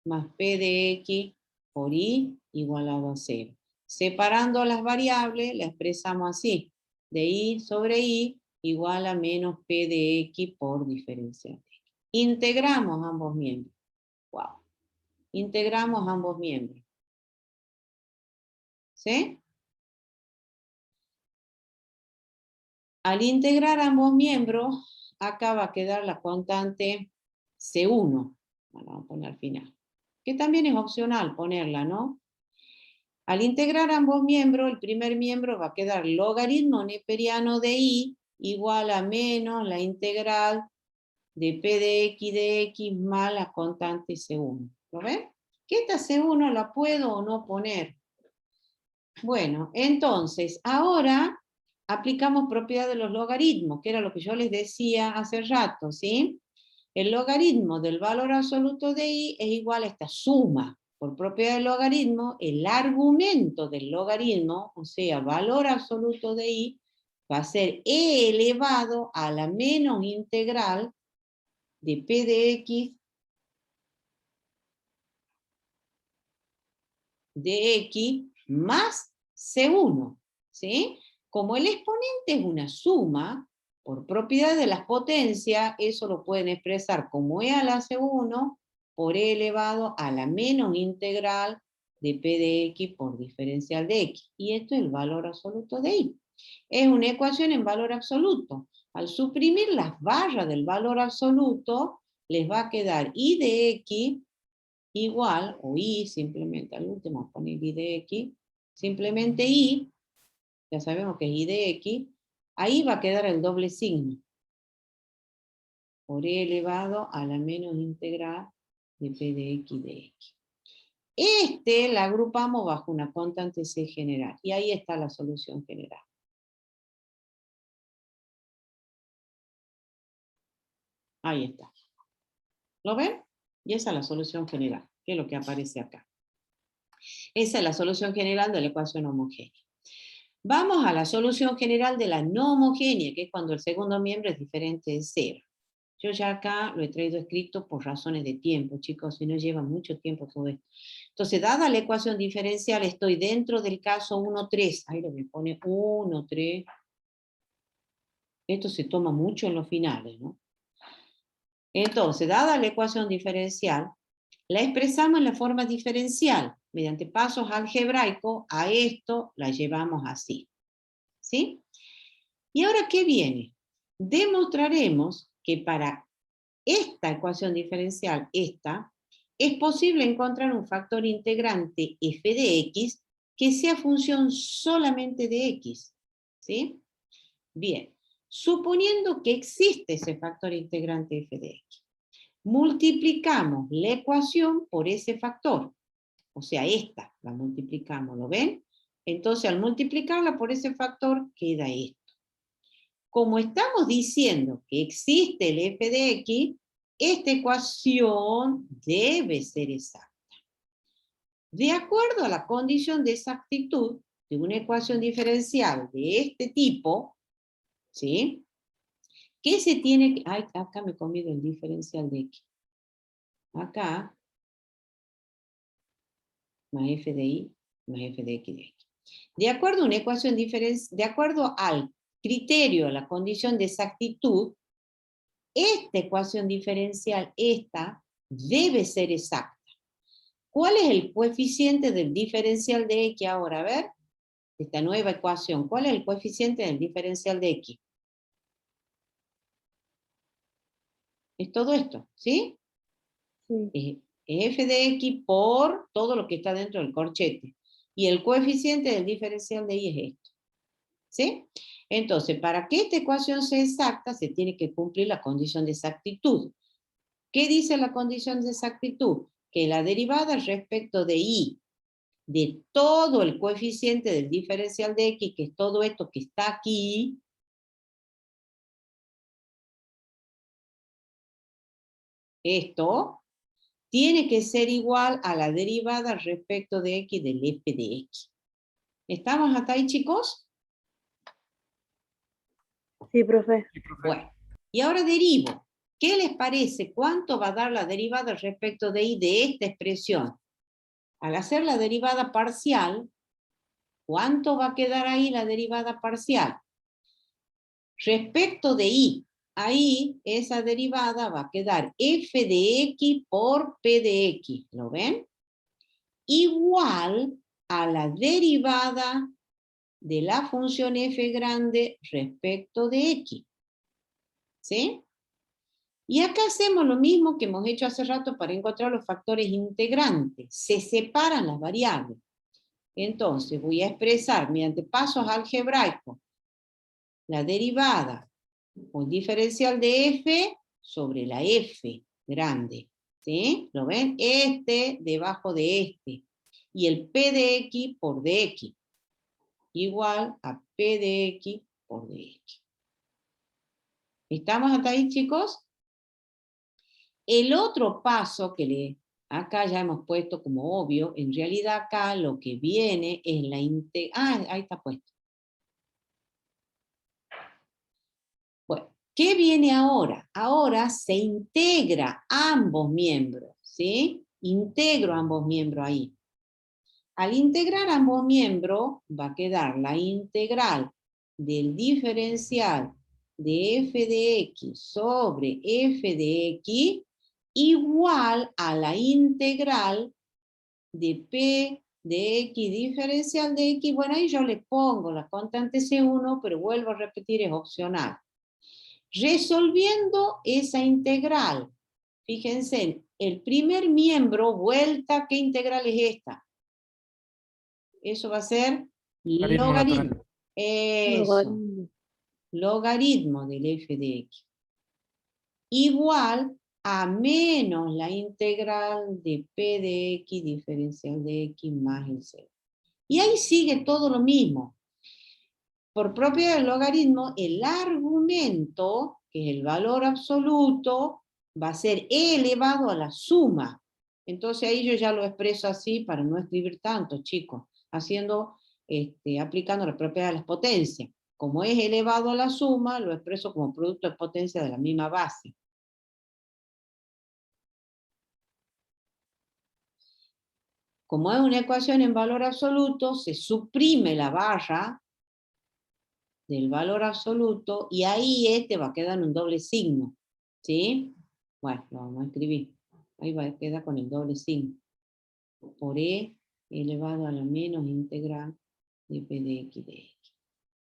más p de x por y igualado a 0. Separando las variables, la expresamos así. De I sobre I igual a menos P de X por diferencial de X. Integramos ambos miembros. Wow. Integramos ambos miembros. ¿Sí? Al integrar ambos miembros, acá va a quedar la constante C1. Bueno, vamos a poner al final. Que también es opcional ponerla, ¿no? Al integrar ambos miembros, el primer miembro va a quedar logaritmo neperiano de I igual a menos la integral de P de X más la constante C1. ¿Lo ven? Que esta C1 la puedo o no poner. Bueno, entonces, ahora aplicamos propiedad de los logaritmos, que era lo que yo les decía hace rato, ¿sí? El logaritmo del valor absoluto de I es igual a esta suma. Por propiedad del logaritmo, el argumento del logaritmo, o sea, valor absoluto de I, va a ser E elevado a la menos integral de P de X de X más C1, ¿sí? Como el exponente es una suma, por propiedad de las potencias, eso lo pueden expresar como E a la C1 por E elevado a la menos integral de P de X por diferencial de X. Y esto es el valor absoluto de I. Es una ecuación en valor absoluto. Al suprimir las barras del valor absoluto, les va a quedar I de X igual, o I simplemente, al último poner I de X, simplemente I, ya sabemos que es I de X, ahí va a quedar el doble signo, por E elevado a la menos integral de P de X de X. Este la agrupamos bajo una constante C general, y ahí está la solución general. Ahí está. ¿Lo ven? Y esa es la solución general, que es lo que aparece acá. Esa es la solución general de la ecuación homogénea. Vamos a la solución general de la no homogénea, que es cuando el segundo miembro es diferente de 0. Yo ya acá lo he traído escrito por razones de tiempo, chicos, si no lleva mucho tiempo todo esto. Entonces, dada la ecuación diferencial, estoy dentro del caso 1,3. Ahí lo que pone 1,3. Esto se toma mucho en los finales, ¿no? Entonces, dada la ecuación diferencial, la expresamos en la forma diferencial. Mediante pasos algebraicos, a esto la llevamos así. ¿Sí? ¿Y ahora qué viene? Demostraremos que para esta ecuación diferencial, esta, es posible encontrar un factor integrante f de x que sea función solamente de x. ¿Sí? Bien, suponiendo que existe ese factor integrante f de x, multiplicamos la ecuación por ese factor. O sea, esta la multiplicamos, ¿lo ven? Entonces, al multiplicarla por ese factor, queda esto. Como estamos diciendo que existe el f de x, esta ecuación debe ser exacta. De acuerdo a la condición de exactitud de una ecuación diferencial de este tipo, ¿sí? ¿Qué se tiene que...? Ay, acá me he comido el diferencial de x. Acá, más f de y, más f de x de x. De acuerdo a una ecuación diferencial, de acuerdo al criterio, a la condición de exactitud, esta ecuación diferencial, esta, debe ser exacta. ¿Cuál es el coeficiente del diferencial de x ahora? A ver, esta nueva ecuación, ¿cuál es el coeficiente del diferencial de x? Es todo esto, ¿sí? Sí. Es f de x por todo lo que está dentro del corchete. Y el coeficiente del diferencial de y es esto. ¿Sí? Entonces, para que esta ecuación sea exacta, se tiene que cumplir la condición de exactitud. ¿Qué dice la condición de exactitud? Que la derivada respecto de y de todo el coeficiente del diferencial de x, que es todo esto que está aquí, esto, tiene que ser igual a la derivada respecto de x del f de x. ¿Estamos hasta ahí, chicos? Sí, profe. Sí, profe. Bueno, y ahora derivo. ¿Qué les parece? ¿Cuánto va a dar la derivada respecto de y de esta expresión? Al hacer la derivada parcial, ¿Cuánto va a quedar ahí la derivada parcial? Respecto de y, ahí esa derivada va a quedar f de x por p de x, ¿lo ven? Igual a la derivada de la función f grande respecto de x. ¿Sí? Y acá hacemos lo mismo que hemos hecho hace rato para encontrar los factores integrantes. Se separan las variables. Entonces voy a expresar mediante pasos algebraicos la derivada o el diferencial de f sobre la f grande. ¿Sí? ¿Lo ven? Este debajo de este. Y el p de x por dx. Igual a p de x por dx. ¿Estamos hasta ahí, chicos? El otro paso que acá ya hemos puesto como obvio, en realidad acá lo que viene es la integración. Ahí está puesto. Bueno, ¿qué viene ahora? Ahora se integra ambos miembros, ¿sí? Integro ambos miembros ahí. Al integrar ambos miembros, va a quedar la integral del diferencial de f de x sobre f de x igual a la integral de p de x diferencial de x. Bueno, ahí yo le pongo la constante C1, pero vuelvo a repetir, es opcional. Resolviendo esa integral, fíjense, el primer miembro, vuelta, ¿qué integral es esta? Eso va a ser Logaritmo logaritmo. natural. Eso, logaritmo del f de x. Igual a menos la integral de p de x diferencial de x más el 0. Y ahí sigue todo lo mismo. Por propiedad del logaritmo, el argumento, que es el valor absoluto, va a ser e elevado a la suma. Entonces ahí yo ya lo expreso así para no escribir tanto, chicos, aplicando la propiedad de las potencias. Como es elevado a la suma, lo expreso como producto de potencia de la misma base. Como es una ecuación en valor absoluto, se suprime la barra del valor absoluto, y ahí este va a quedar en un doble signo, ¿sí? Bueno, lo vamos a escribir. Ahí va a quedar con el doble signo. Por e elevado a la menos integral de p de x de x.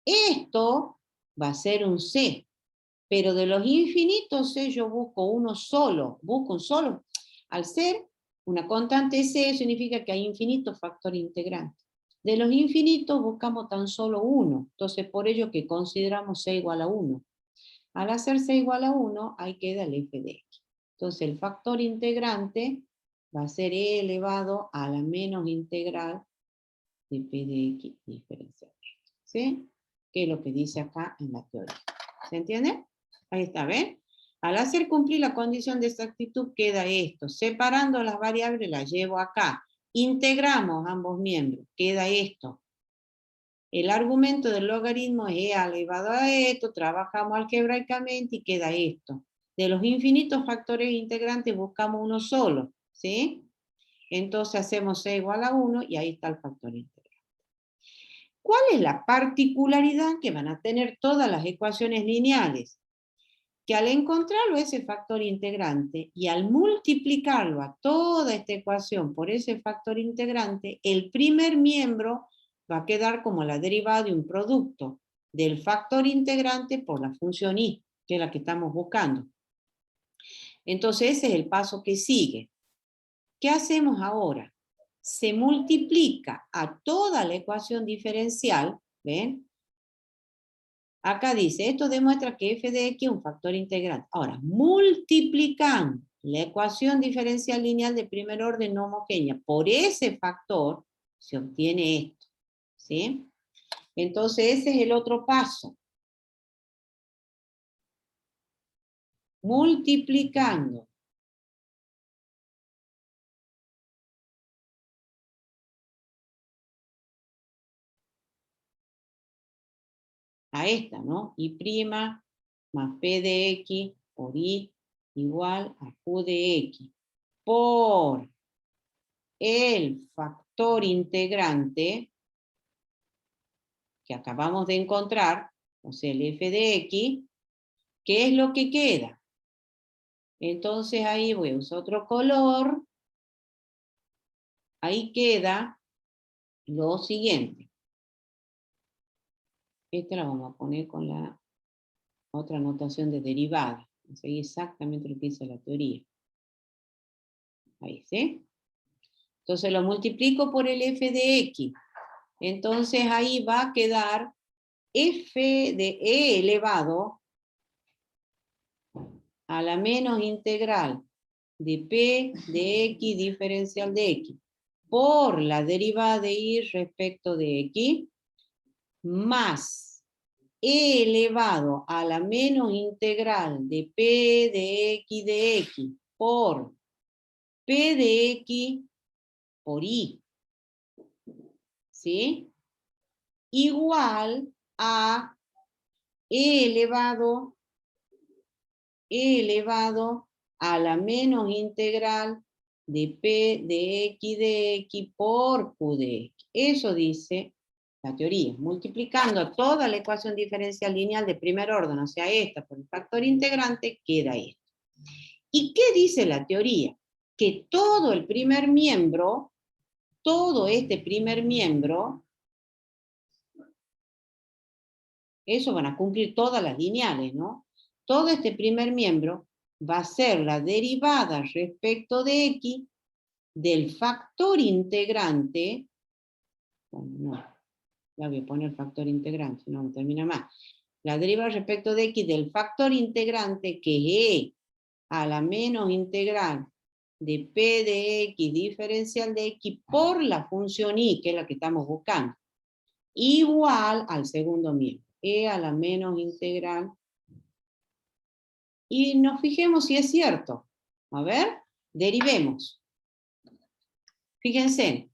Esto va a ser un c, pero de los infinitos c yo busco uno solo, busco un solo. Al ser una constante c significa que hay infinitos factores integrantes. De los infinitos buscamos tan solo uno, entonces por ello que consideramos c igual a 1. Al hacer c igual a 1, ahí queda el f de x. Entonces el factor integrante va a ser e elevado a la menos integral de p de x diferencial. ¿Sí? Que es lo que dice acá en la teoría. ¿Se entiende? Ahí está, ¿ven? Al hacer cumplir la condición de exactitud queda esto. Separando las variables las llevo acá. Integramos ambos miembros. Queda esto. El argumento del logaritmo es e elevado a esto. Trabajamos algebraicamente y queda esto. De los infinitos factores integrantes buscamos uno solo. ¿Sí? Entonces hacemos c igual a 1 y ahí está el factor integrante. ¿Cuál es la particularidad que van a tener todas las ecuaciones lineales? Que al encontrarlo ese factor integrante y al multiplicarlo a toda esta ecuación por ese factor integrante, el primer miembro va a quedar como la derivada de un producto del factor integrante por la función y, que es la que estamos buscando. Entonces ese es el paso que sigue. ¿Qué hacemos ahora? Se multiplica a toda la ecuación diferencial, ¿ven? Acá dice, esto demuestra que f de x es un factor integrante. Ahora, multiplicando la ecuación diferencial lineal de primer orden no homogénea por ese factor, se obtiene esto. ¿Sí? Entonces ese es el otro paso. Multiplicando a esta, ¿no? Y' más p de x por y igual a q de x por el factor integrante, que acabamos de encontrar, o sea, el f de x, ¿qué es lo que queda? Entonces ahí voy a usar otro color. Ahí queda lo siguiente. Esta la vamos a poner con la otra notación de derivada. Seguir exactamente lo que dice la teoría. Ahí, ¿sí? Entonces lo multiplico por el f de x. Entonces ahí va a quedar f de e elevado a la menos integral de p de x diferencial de x por la derivada de y respecto de x más e elevado a la menos integral de p de x por p de x por y. ¿Sí? Igual a e elevado a la menos integral de p de x por q de x. Eso dice la teoría, multiplicando toda la ecuación diferencial lineal de primer orden, o sea, esta por el factor integrante, queda esto. ¿Y qué dice la teoría? Que todo el primer miembro, todo este primer miembro, eso van a cumplir todas las lineales, ¿no? Todo este primer miembro va a ser la derivada respecto de x del factor integrante, bueno, no, ya voy a poner factor integrante, no me termina más. La derivada respecto de x del factor integrante, que es e a la menos integral de p de x diferencial de x por la función y, que es la que estamos buscando, igual al segundo miembro, e a la menos integral. Y nos fijemos si es cierto. A ver, derivemos. Fíjense,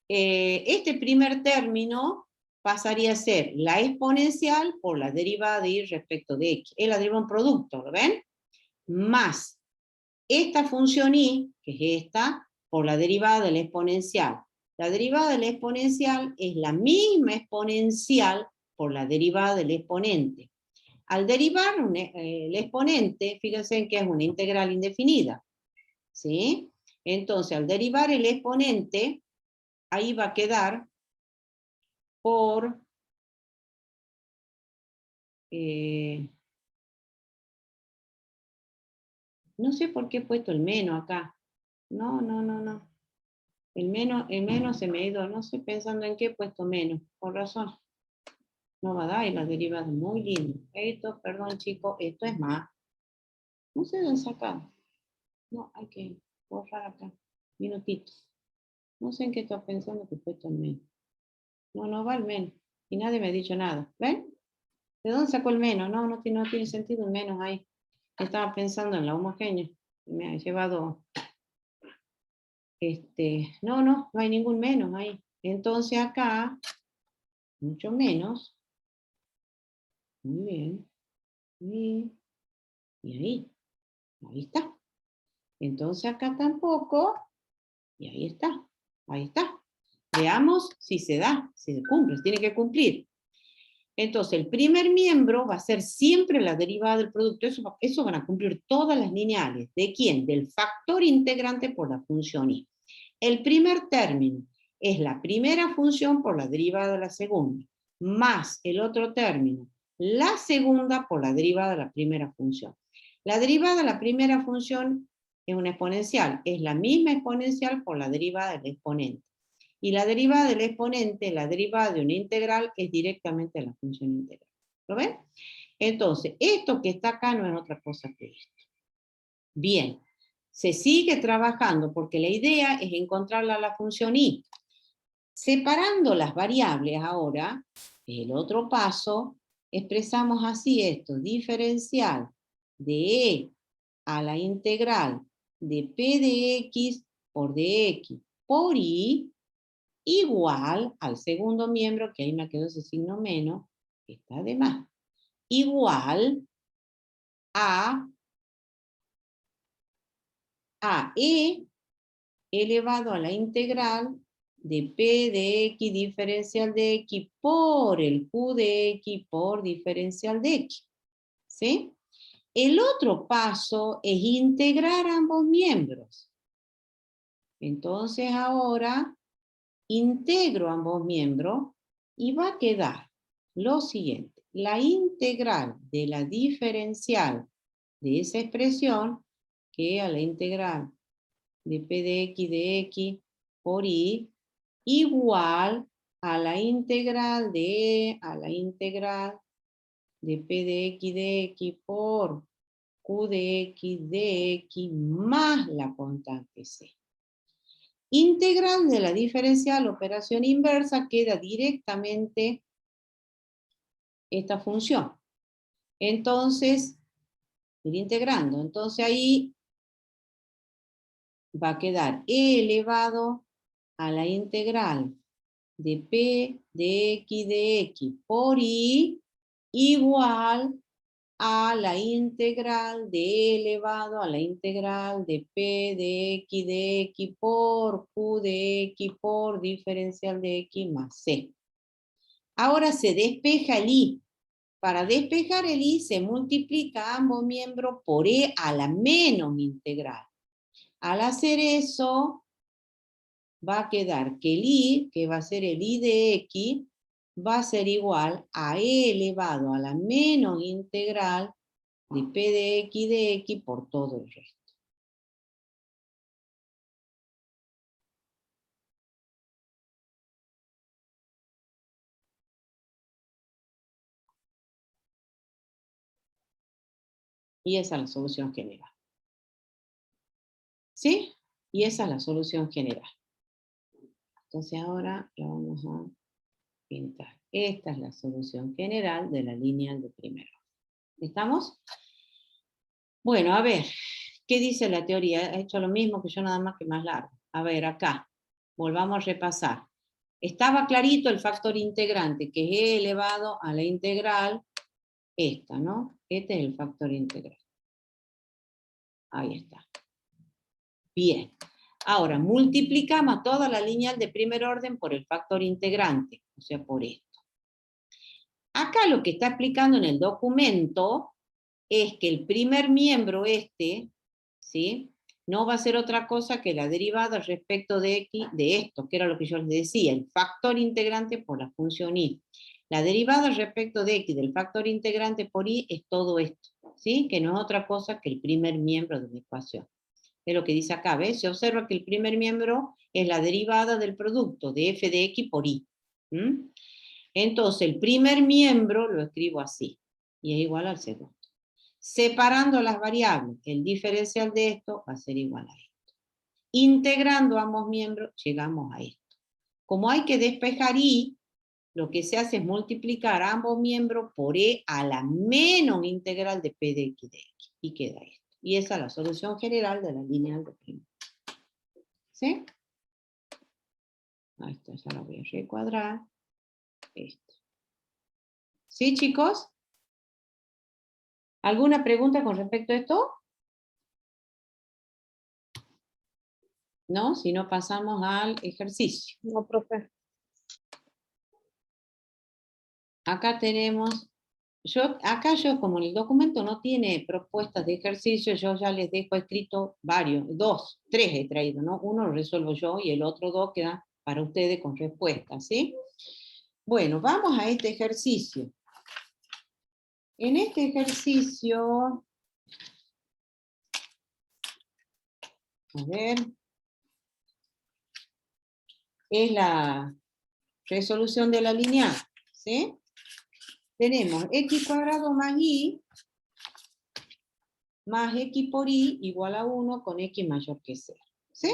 este primer término pasaría a ser la exponencial por la derivada de y respecto de x. Es la derivada de un producto, ¿lo ven? Más esta función y, que es esta, por la derivada de la exponencial. La derivada de la exponencial es la misma exponencial por la derivada del exponente. Al derivar el exponente, fíjense en que es una integral indefinida. ¿Sí? Entonces, al derivar el exponente, ahí va a quedar por... no sé por qué he puesto el menos acá. No. El menos se me ha ido, no estoy pensando en qué he puesto menos, por razón. No va a dar, y la derivada es muy linda. Esto, perdón chicos, esto es más. No sé dónde sacar. No, hay que borrar acá. Minutitos. No sé en qué estoy pensando que he puesto el menos. No va el menos. Y nadie me ha dicho nada. ¿Ven? ¿De dónde sacó el menos? No tiene sentido el menos ahí. Estaba pensando en la homogénea. Me ha llevado... no hay ningún menos ahí. Entonces acá, mucho menos. Muy bien. Y ahí está. Entonces acá tampoco, y ahí está. Veamos si se da, si se cumple, se tiene que cumplir. Entonces el primer miembro va a ser siempre la derivada del producto, eso van a cumplir todas las lineales. ¿De quién? Del factor integrante por la función y. El primer término es la primera función por la derivada de la segunda, más el otro término, la segunda por la derivada de la primera función. La derivada de la primera función es una exponencial, es la misma exponencial por la derivada del exponente. Y la derivada del exponente, la derivada de una integral, es directamente la función integral. ¿Lo ven? Entonces, esto que está acá no es otra cosa que esto. Bien, se sigue trabajando porque la idea es encontrarla a la función y. Separando las variables ahora, el otro paso, expresamos así esto, diferencial de e a la integral de p de x por dx por y igual al segundo miembro, que ahí me quedó ese signo menos, que está de más, igual a e elevado a la integral de P de X diferencial de X por el Q de X por diferencial de X. ¿Sí? El otro paso es integrar ambos miembros. Entonces ahora integro ambos miembros y va a quedar lo siguiente. La integral de la diferencial de esa expresión, que a la integral de P de X por Y, igual a la integral de P de X por Q de X más la constante C. Integral de la diferencial operación inversa queda directamente esta función. Entonces, ir integrando. Entonces ahí va a quedar E elevado a la integral de P de X por Y igual a la integral de E elevado a la integral de P de X por Q de X por diferencial de X más C. Ahora se despeja el Y. Para despejar el Y se multiplica ambos miembros por E a la menos integral. Al hacer eso, va a quedar que el Y, que va a ser el Y de X, va a ser igual a E elevado a la menos integral de P de X por todo el resto. Y esa es la solución general. ¿Sí? Y esa es la solución general. Entonces ahora la vamos a pintar. Esta es la solución general de la lineal de primer orden. ¿Estamos? Bueno, a ver, ¿qué dice la teoría? Ha hecho lo mismo que yo, nada más que más largo. A ver, acá, volvamos a repasar. Estaba clarito el factor integrante, que es E elevado a la integral, esta, ¿no? Este es el factor integral. Ahí está. Bien. Ahora, multiplicamos toda la lineal de primer orden por el factor integrante, o sea, por esto. Acá lo que está explicando en el documento es que el primer miembro ¿sí? No va a ser otra cosa que la derivada respecto de X de esto, que era lo que yo les decía, el factor integrante por la función Y. La derivada respecto de X del factor integrante por Y es todo esto, ¿sí? Que no es otra cosa que el primer miembro de la ecuación. Es lo que dice acá, ¿ves? Se observa que el primer miembro es la derivada del producto de f de X por Y. Entonces, el primer miembro lo escribo así, y es igual al segundo. Separando las variables, el diferencial de esto va a ser igual a esto. Integrando ambos miembros, llegamos a esto. Como hay que despejar Y, lo que se hace es multiplicar ambos miembros por E a la menos integral de P de X de X. Y queda esto. Y esa es la solución general de la lineal de primer. ¿Sí? Ahí está, ya la voy a recuadrar. Esto. ¿Sí, chicos? ¿Alguna pregunta con respecto a esto? ¿No? Si no, pasamos al ejercicio. No, profe. Acá tenemos, acá como el documento no tiene propuestas de ejercicio, yo ya les dejo escrito varios, 2, 3 he traído, ¿no? Uno lo resuelvo yo y el otro 2 queda para ustedes con respuestas, ¿sí? Bueno, vamos a este ejercicio. En este ejercicio, a ver, es la resolución de la lineal, ¿sí? Tenemos x cuadrado más y más x por y igual a 1 con x mayor que 0. ¿Sí?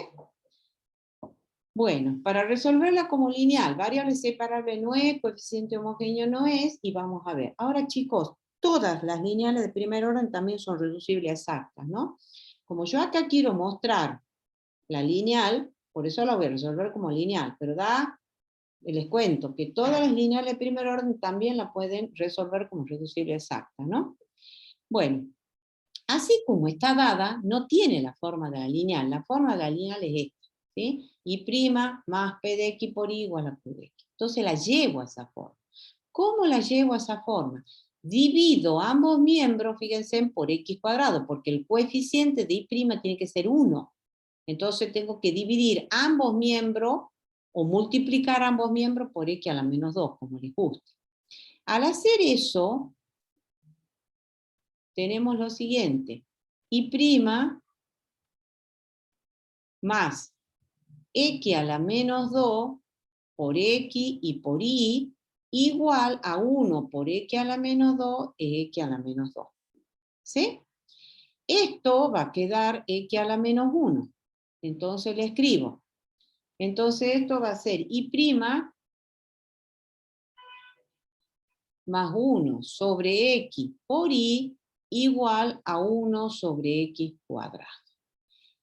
Bueno, para resolverla como lineal, variable separable no es, coeficiente homogéneo no es, y vamos a ver. Ahora, chicos, todas las lineales de primer orden también son reducibles a exactas, ¿no? Como yo acá quiero mostrar la lineal, por eso la voy a resolver como lineal, pero les cuento que todas las lineales de primer orden también la pueden resolver como reducible exacta, ¿no? Bueno, así como está dada, no tiene la forma de la lineal. La forma de la lineal es esta, ¿sí? Y' más P de X por Y igual a Q de X. Entonces la llevo a esa forma. ¿Cómo la llevo a esa forma? Divido ambos miembros, fíjense, por X cuadrado, porque el coeficiente de Y' tiene que ser 1. Entonces tengo que dividir ambos miembros, o multiplicar ambos miembros por X a la menos 2, como les guste. Al hacer eso, tenemos lo siguiente. Y' más X a la menos 2 por X y por Y igual a 1 por X a la menos 2 es X a la menos 2. ¿Sí? Esto va a quedar X a la menos 1. Entonces le escribo. Entonces esto va a ser Y' más 1 sobre X por Y igual a 1 sobre X cuadrado.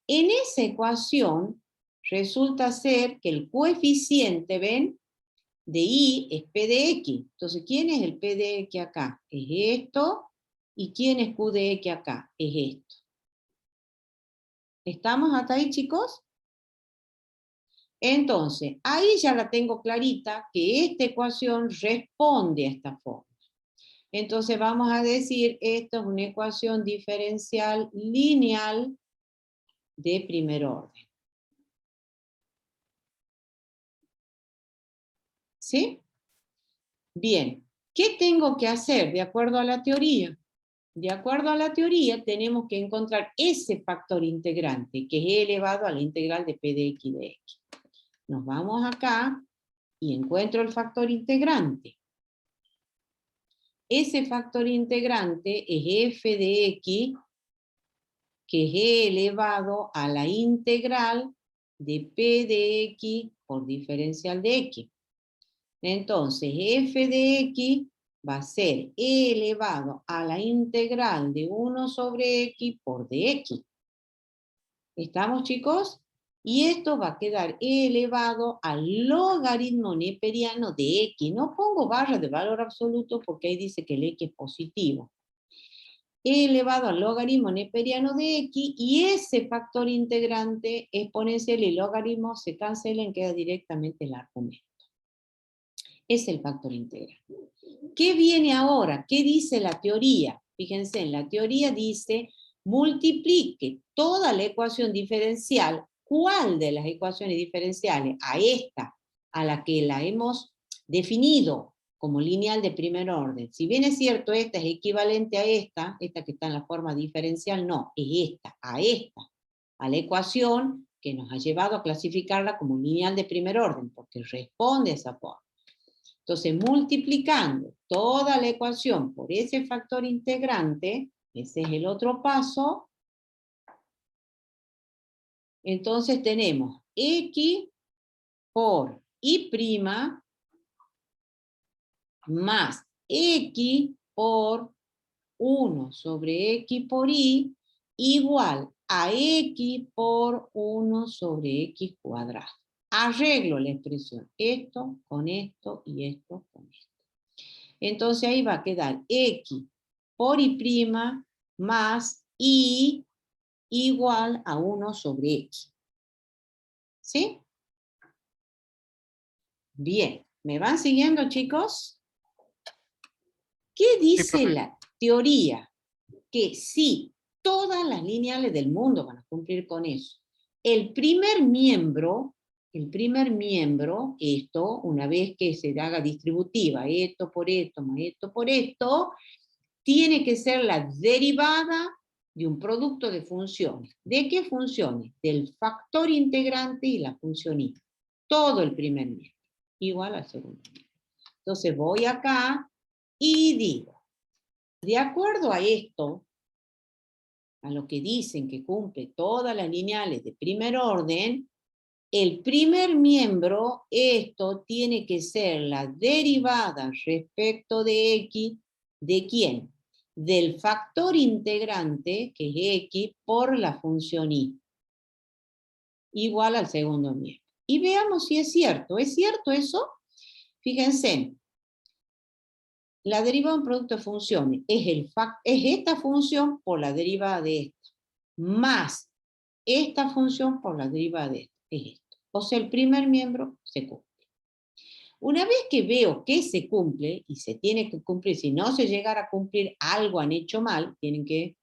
En esa ecuación resulta ser que el coeficiente, ¿ven?, de Y es P de X. Entonces, ¿quién es el P de X acá? Es esto. ¿Y quién es Q de X acá? Es esto. ¿Estamos hasta ahí, chicos? Entonces, ahí ya la tengo clarita que esta ecuación responde a esta forma. Entonces vamos a decir, esto es una ecuación diferencial lineal de primer orden. ¿Sí? Bien, ¿qué tengo que hacer de acuerdo a la teoría? De acuerdo a la teoría, tenemos que encontrar ese factor integrante, que es elevado a la integral de P de X de X. Nos vamos acá y encuentro el factor integrante. Ese factor integrante es F de X, que es elevado a la integral de P de X por diferencial de X. Entonces, F de X va a ser elevado a la integral de 1 sobre X por dx. ¿Estamos, chicos? Y esto va a quedar elevado al logaritmo neperiano de X. No pongo barra de valor absoluto porque ahí dice que el X es positivo. Elevado al logaritmo neperiano de X, y ese factor integrante exponencial y logaritmo se cancelan, queda directamente el argumento. Es el factor integral. ¿Qué viene ahora? ¿Qué dice la teoría? Fíjense, en la teoría dice, multiplique toda la ecuación diferencial. ¿Cuál de las ecuaciones diferenciales? A esta, a la que la hemos definido como lineal de primer orden. Si bien es cierto, esta es equivalente a esta que está en la forma diferencial, no, es esta, a la ecuación que nos ha llevado a clasificarla como lineal de primer orden, porque responde a esa forma. Entonces, multiplicando toda la ecuación por ese factor integrante, ese es el otro paso, entonces tenemos X por Y' más X por 1 sobre X por Y igual a X por 1 sobre X cuadrado. Arreglo la expresión, esto con esto y esto con esto. Entonces ahí va a quedar X por Y' más Y igual a 1 sobre X. ¿Sí? Bien, ¿me van siguiendo, chicos? ¿Qué dice la teoría? Que sí, todas las lineales del mundo van a cumplir con eso. El primer miembro, esto, una vez que se haga distributiva, esto por esto, más esto por esto, tiene que ser la derivada de un producto de funciones. ¿De qué funciones? Del factor integrante y la función y. Todo el primer miembro, igual al segundo miembro. Entonces voy acá y digo, de acuerdo a esto, a lo que dicen que cumple todas las lineales de primer orden, el primer miembro, esto tiene que ser la derivada respecto de X, ¿de quién? Del factor integrante, que es X, por la función Y, igual al segundo miembro. Y veamos si es cierto. ¿Es cierto eso? Fíjense, la derivada de un producto de funciones es esta función por la derivada de esta, más esta función por la derivada de esta, es esto. O sea, el primer miembro se cumple. Una vez que veo que se cumple, y se tiene que cumplir, si no se llegara a cumplir, algo han hecho mal, tienen que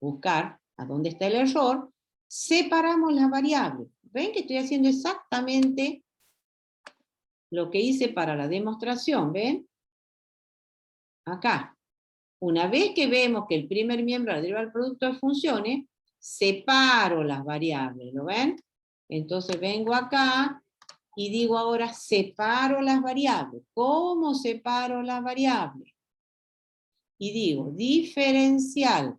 buscar a dónde está el error, separamos las variables. ¿Ven que estoy haciendo exactamente lo que hice para la demostración? ¿Ven? Acá. Una vez que vemos que el primer miembro de la derivada del producto de funciones, separo las variables, ¿lo ven? Entonces vengo acá y digo ahora separo las variables. ¿Cómo separo las variables? Y digo diferencial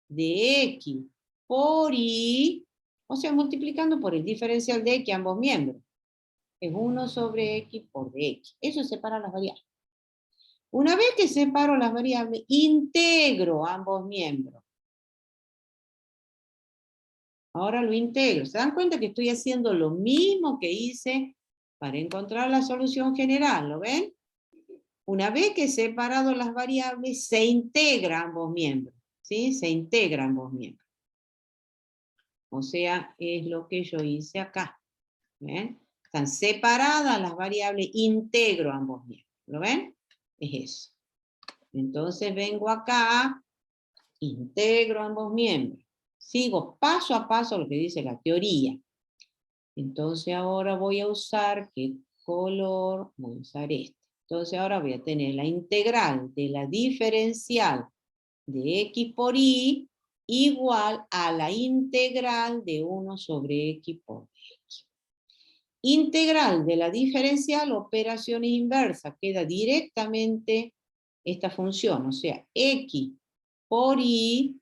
de x por y, o sea, multiplicando por el diferencial de x ambos miembros. Es 1 sobre x por dx. Eso es separar las variables. Una vez que separo las variables, integro ambos miembros. Ahora lo integro. ¿Se dan cuenta que estoy haciendo lo mismo que hice para encontrar la solución general? ¿Lo ven? Una vez que he separado las variables, se integran ambos miembros. ¿Sí? Se integran ambos miembros. O sea, es lo que yo hice acá. ¿Ven? Están separadas las variables, integro ambos miembros. ¿Lo ven? Es eso. Entonces vengo acá, integro ambos miembros. Sigo paso a paso lo que dice la teoría. Entonces ahora voy a usar, ¿qué color? Voy a usar este. Entonces ahora voy a tener la integral de la diferencial de x por y igual a la integral de 1 sobre x por x. Integral de la diferencial, operaciones inversas, queda directamente esta función, o sea, x por y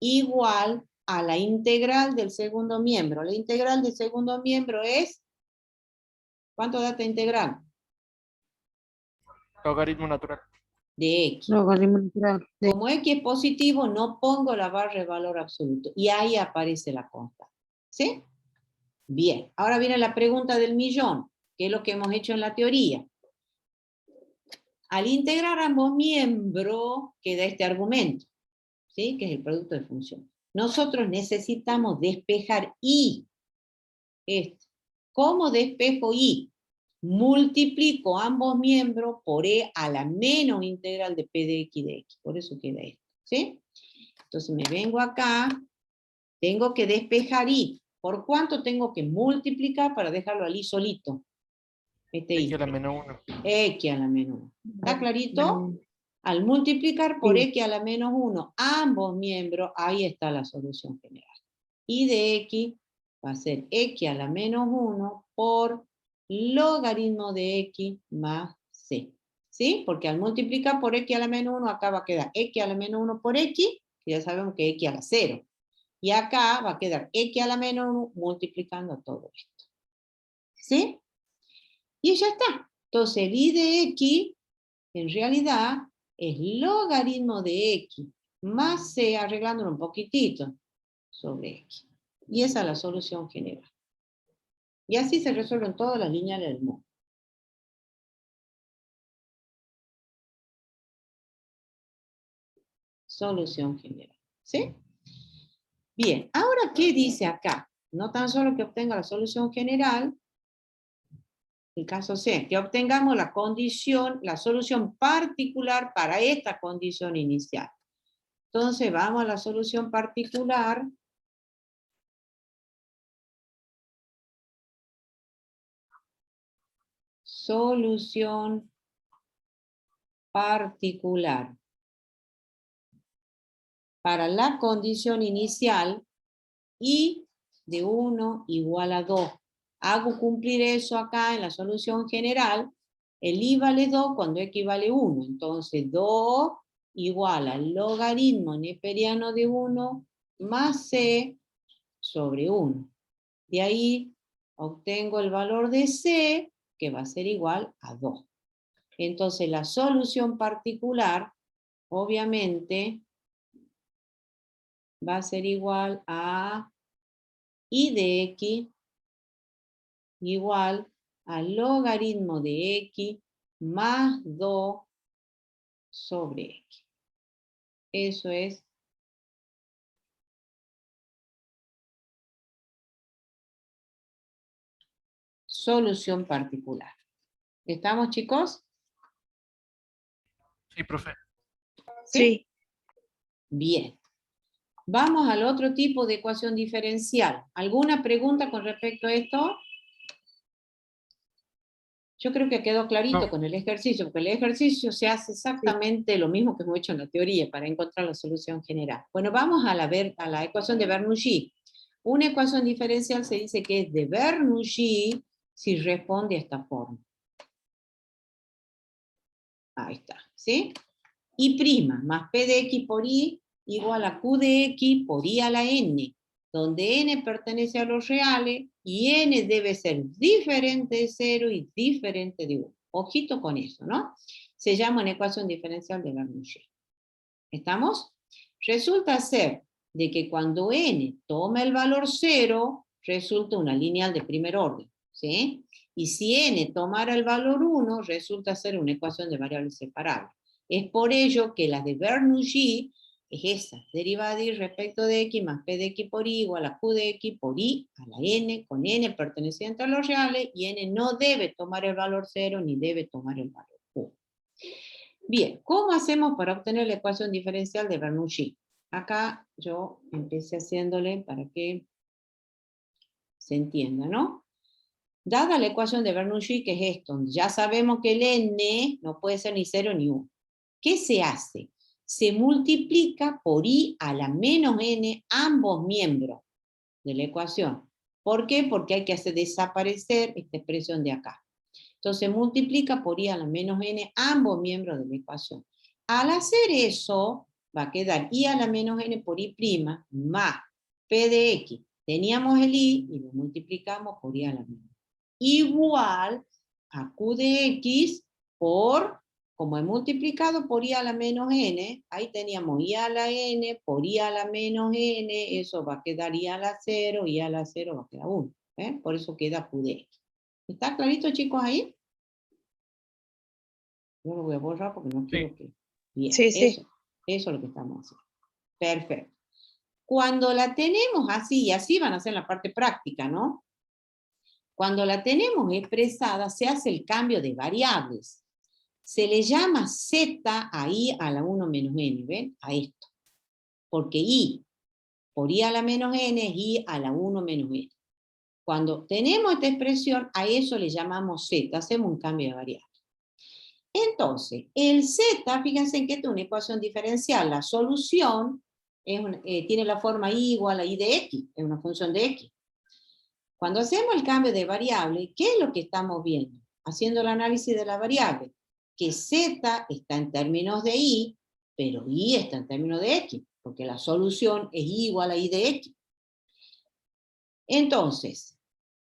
igual a la integral del segundo miembro. La integral del segundo miembro es, ¿cuánto da esta integral? Logaritmo natural. De x. Logaritmo natural. Como x es positivo, no pongo la barra de valor absoluto. Y ahí aparece la constante. ¿Sí? Bien. Ahora viene la pregunta del millón, que es lo que hemos hecho en la teoría. Al integrar ambos miembros, queda este argumento, ¿sí? Que es el producto de función. Nosotros necesitamos despejar y. ¿Cómo despejo y? Multiplico ambos miembros por e a la menos integral de p de x. Por eso queda esto. ¿Sí? Entonces me vengo acá, tengo que despejar y. ¿Por cuánto tengo que multiplicar para dejarlo allí solito? Este X y. a la menos 1. X a la menos 1. ¿Está clarito? Al multiplicar por x a la menos 1 ambos miembros, ahí está la solución general. Y de x va a ser x a la menos 1 por logaritmo de x más c. ¿Sí? Porque al multiplicar por x a la menos 1, acá va a quedar x a la menos 1 por x, que ya sabemos que es x a la 0. Y acá va a quedar x a la menos 1 multiplicando todo esto. ¿Sí? Y ya está. Entonces el y de x, en realidad, es logaritmo de x más c, arreglándolo un poquitito, sobre x. Y esa es la solución general. Y así se resuelven todas las lineales del mundo. Solución general. ¿Sí? Bien, ahora, ¿qué dice acá? No tan solo que obtenga la solución general, el caso C, que obtengamos la condición, la solución particular para esta condición inicial. Entonces, vamos a la solución particular. Solución particular para la condición inicial y de 1 igual a 2. Hago cumplir eso acá en la solución general. El y vale 2 cuando x vale 1. Entonces 2 igual al logaritmo neperiano de 1 más c sobre 1. De ahí obtengo el valor de c, que va a ser igual a 2. Entonces la solución particular, obviamente, va a ser igual a y de x igual al logaritmo de x más 2 sobre x. Eso es solución particular. ¿Estamos, chicos? Sí, profe. Sí. Bien. Vamos al otro tipo de ecuación diferencial. ¿Alguna pregunta con respecto a esto? Yo creo que quedó clarito No. con el ejercicio, porque el ejercicio se hace exactamente lo mismo que hemos hecho en la teoría para encontrar la solución general. Bueno, vamos a la ecuación de Bernoulli. Una ecuación diferencial se dice que es de Bernoulli si responde a esta forma. Ahí está, ¿sí? Y' más P de X por I igual a Q de X por I a la N, donde N pertenece a los reales y N debe ser diferente de 0 y diferente de 1. Ojito con eso, ¿no? Se llama una ecuación diferencial de Bernoulli. ¿Estamos? Resulta ser de que cuando N toma el valor 0, resulta una lineal de primer orden, ¿sí? Y si N tomara el valor 1, resulta ser una ecuación de variables separables. Es por ello que la de Bernoulli es esa, derivada de I respecto de X más P de X por I igual a Q de X por I a la N, con N perteneciente a los reales, y N no debe tomar el valor 0 ni debe tomar el valor 1. Bien, ¿cómo hacemos para obtener la ecuación diferencial de Bernoulli? Acá yo empecé haciéndole para que se entienda, ¿no? Dada la ecuación de Bernoulli, que es esto, ya sabemos que el N no puede ser ni 0 ni 1. ¿Qué se hace? Se multiplica por I a la menos N ambos miembros de la ecuación. ¿Por qué? Porque hay que hacer desaparecer esta expresión de acá. Entonces multiplica por I a la menos N ambos miembros de la ecuación. Al hacer eso, va a quedar I a la menos N por I' más P de X. Teníamos el I y lo multiplicamos por I a la menos. Igual a Q de X por, como he multiplicado por I a la menos N, ahí teníamos I a la N por I a la menos N, eso va a quedar I a la 0, I a la 0 va a quedar 1. Por eso queda Q de X. ¿Está clarito, chicos, ahí? Yo lo voy a borrar porque no quiero que... Bien, Sí, sí. eso es lo que estamos haciendo. Perfecto. Cuando la tenemos así, y así van a ser la parte práctica, ¿no? Cuando la tenemos expresada, se hace el cambio de variables. Se le llama Z a I a la 1 menos N, ¿ven? A esto. Porque I por I a la menos N es I a la 1 menos N. Cuando tenemos esta expresión, a eso le llamamos Z, hacemos un cambio de variable. Entonces, el Z, fíjense en que esta es una ecuación diferencial. La solución tiene la forma I igual a I de X, es una función de X. Cuando hacemos el cambio de variable, ¿qué es lo que estamos viendo? Haciendo el análisis de la variable, que Z está en términos de I, pero I está en términos de X, porque la solución es I igual a I de X. Entonces,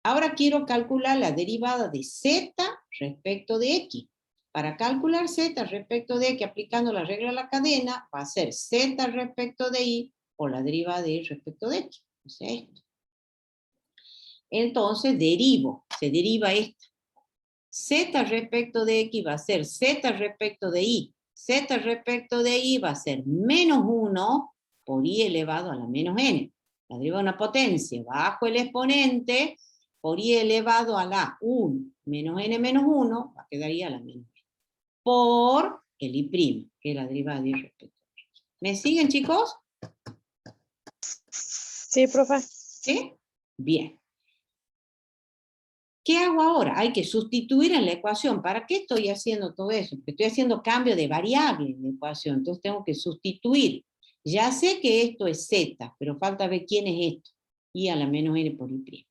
ahora quiero calcular la derivada de Z respecto de X. Para calcular Z respecto de X, aplicando la regla de la cadena, va a ser Z respecto de I por la derivada de I respecto de X. O sea, esto. Entonces, se deriva esta. Z respecto de X va a ser Z respecto de I. Z respecto de I va a ser menos 1 por I elevado a la menos N. La derivada de una potencia bajo el exponente por I elevado a la 1 menos N menos 1, va a quedar I a la menos N. Por el I', que es la derivada de I respecto a X. ¿Me siguen, chicos? Sí, profe. ¿Sí? Bien. ¿Qué hago ahora? Hay que sustituir en la ecuación. ¿Para qué estoy haciendo todo eso? Porque estoy haciendo cambio de variable en la ecuación, entonces tengo que sustituir. Ya sé que esto es Z, pero falta ver quién es esto. I a la menos N por I'.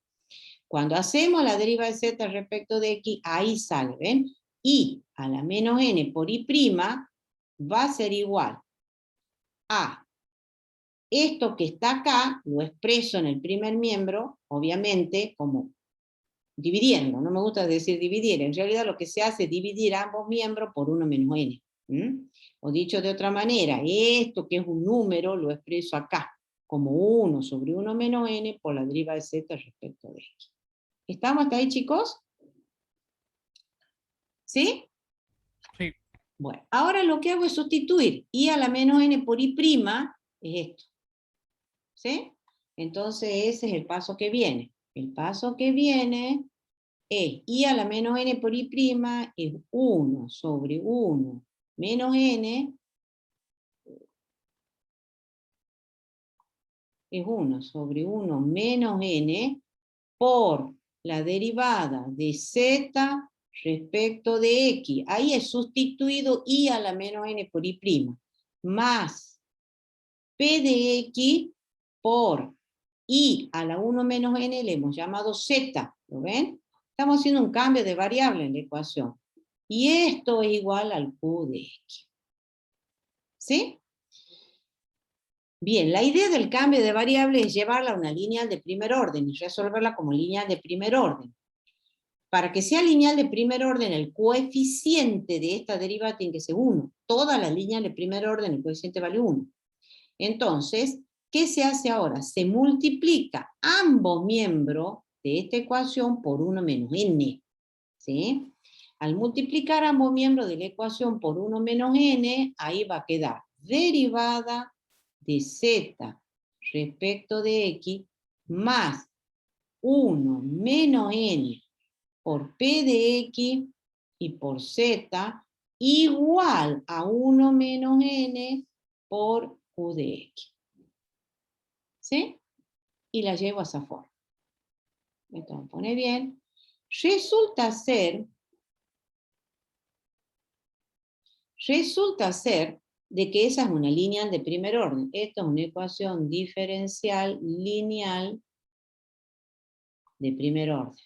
Cuando hacemos la deriva de Z respecto de X, ahí sale, ¿ven? I a la menos N por I' va a ser igual a esto que está acá, lo expreso en el primer miembro, obviamente, como dividiendo, no me gusta decir dividir, en realidad lo que se hace es dividir ambos miembros por 1 menos N. O dicho de otra manera, esto que es un número lo expreso acá, como 1 sobre 1 menos N por la deriva de Z respecto de X. ¿Estamos hasta ahí, chicos? ¿Sí? Sí. Bueno, ahora lo que hago es sustituir I a la menos N por I', es esto. ¿Sí? Entonces ese es el paso que viene. El paso que viene es I a la menos n por I', es 1 sobre 1 menos n, es 1 sobre 1 menos n por la derivada de z respecto de x. Ahí es sustituido I a la menos n por I', más P de x por I a la 1 menos n, le hemos llamado z, ¿lo ven? Estamos haciendo un cambio de variable en la ecuación. Y esto es igual al Q de x. ¿Sí? Bien, la idea del cambio de variable es llevarla a una lineal de primer orden y resolverla como lineal de primer orden. Para que sea lineal de primer orden, el coeficiente de esta derivada tiene que ser 1. Toda la lineal de primer orden, el coeficiente vale 1. Entonces, ¿qué se hace ahora? Se multiplica ambos miembros de esta ecuación por 1 menos n. ¿Sí? Al multiplicar ambos miembros de la ecuación por 1 menos n, ahí va a quedar derivada de z respecto de x más 1 menos n por p de x y por z igual a 1 menos n por q de x. ¿Sí? Y la llevo a esa forma. Esto me pone bien. Resulta ser de que esa es una lineal de primer orden. Esta es una ecuación diferencial lineal de primer orden.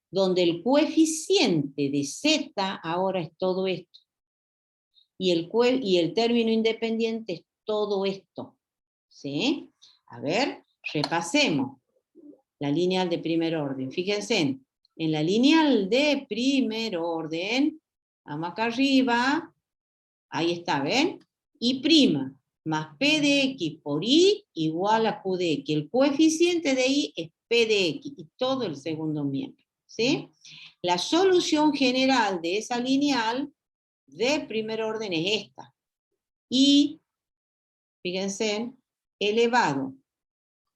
Donde el coeficiente de z ahora es todo esto. Y el término independiente es todo esto. ¿Sí? A ver, repasemos la lineal de primer orden. Fíjense, en la lineal de primer orden, vamos acá arriba, ahí está, ¿ven? I' más P de X por I igual a Q de X. El coeficiente de I es P de X y todo el segundo miembro. ¿Sí? La solución general de esa lineal de primer orden es esta. Y, fíjense, elevado.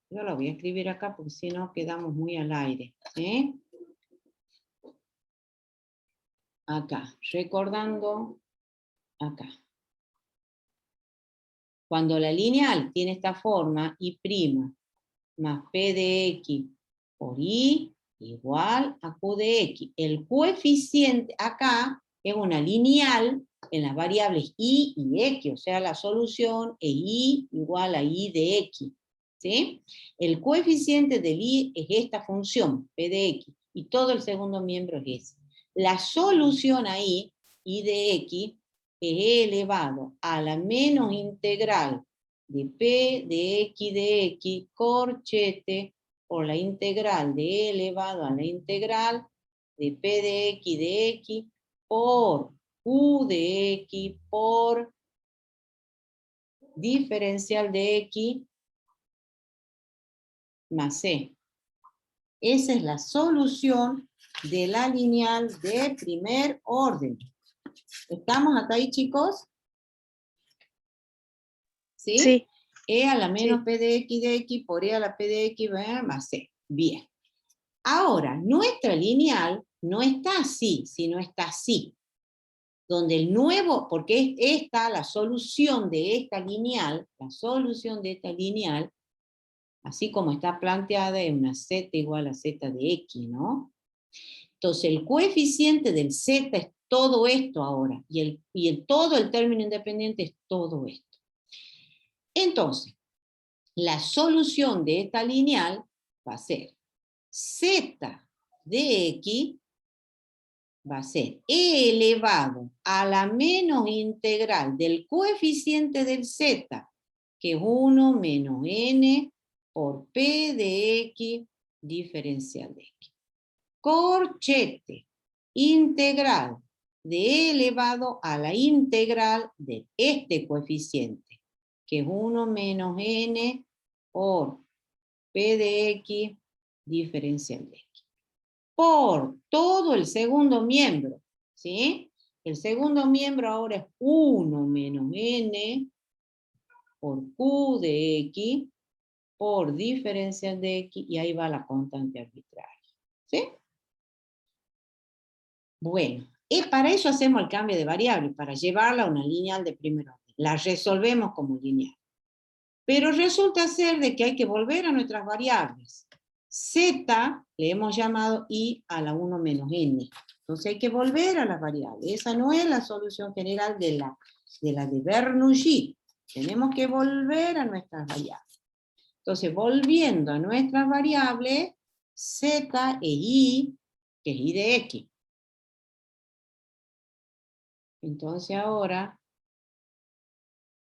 Yo lo voy a escribir acá porque si no quedamos muy al aire. ¿Sí? Acá, recordando, acá. Cuando la lineal tiene esta forma, I' más P de X por I igual a Q de X. El coeficiente acá es una lineal en las variables I y X, o sea, la solución es I igual a I de X. ¿Sí? El coeficiente del I es esta función, P de X, y todo el segundo miembro es ese. La solución ahí, I de X, es elevado a la menos integral de P de X corchete por la integral de elevado a la integral de P de X por Q de X por diferencial de X más C. Esa es la solución de la lineal de primer orden. ¿Estamos hasta ahí, chicos? ¿Sí? Sí. E a la menos Sí. P de X por E a la P de X más C. Bien. Ahora, nuestra lineal no está así, sino está así. Donde el nuevo, porque es esta la solución de esta lineal, así como está planteada, es una z igual a z de x, ¿no? Entonces el coeficiente del z es todo esto ahora, y todo el término independiente es todo esto. Entonces, la solución de esta lineal va a ser z de x va a ser e elevado a la menos integral del coeficiente del z, que es 1 menos n por p de x diferencial de x. Corchete integral de e elevado a la integral de este coeficiente, que es 1 menos n por p de x diferencial de x. Por todo el segundo miembro, ¿sí? El segundo miembro ahora es 1 menos n por q de x por diferencial de x, y ahí va la constante arbitraria. ¿Sí? Bueno, y para eso hacemos el cambio de variable, para llevarla a una lineal de primer orden. La resolvemos como lineal. Pero resulta ser de que hay que volver a nuestras variables. Z le hemos llamado i a la 1 menos n. Entonces hay que volver a las variables. Esa no es la solución general de la de Bernoulli. Tenemos que volver a nuestras variables. Entonces, volviendo a nuestras variables, z e i, que es i de x. Entonces ahora,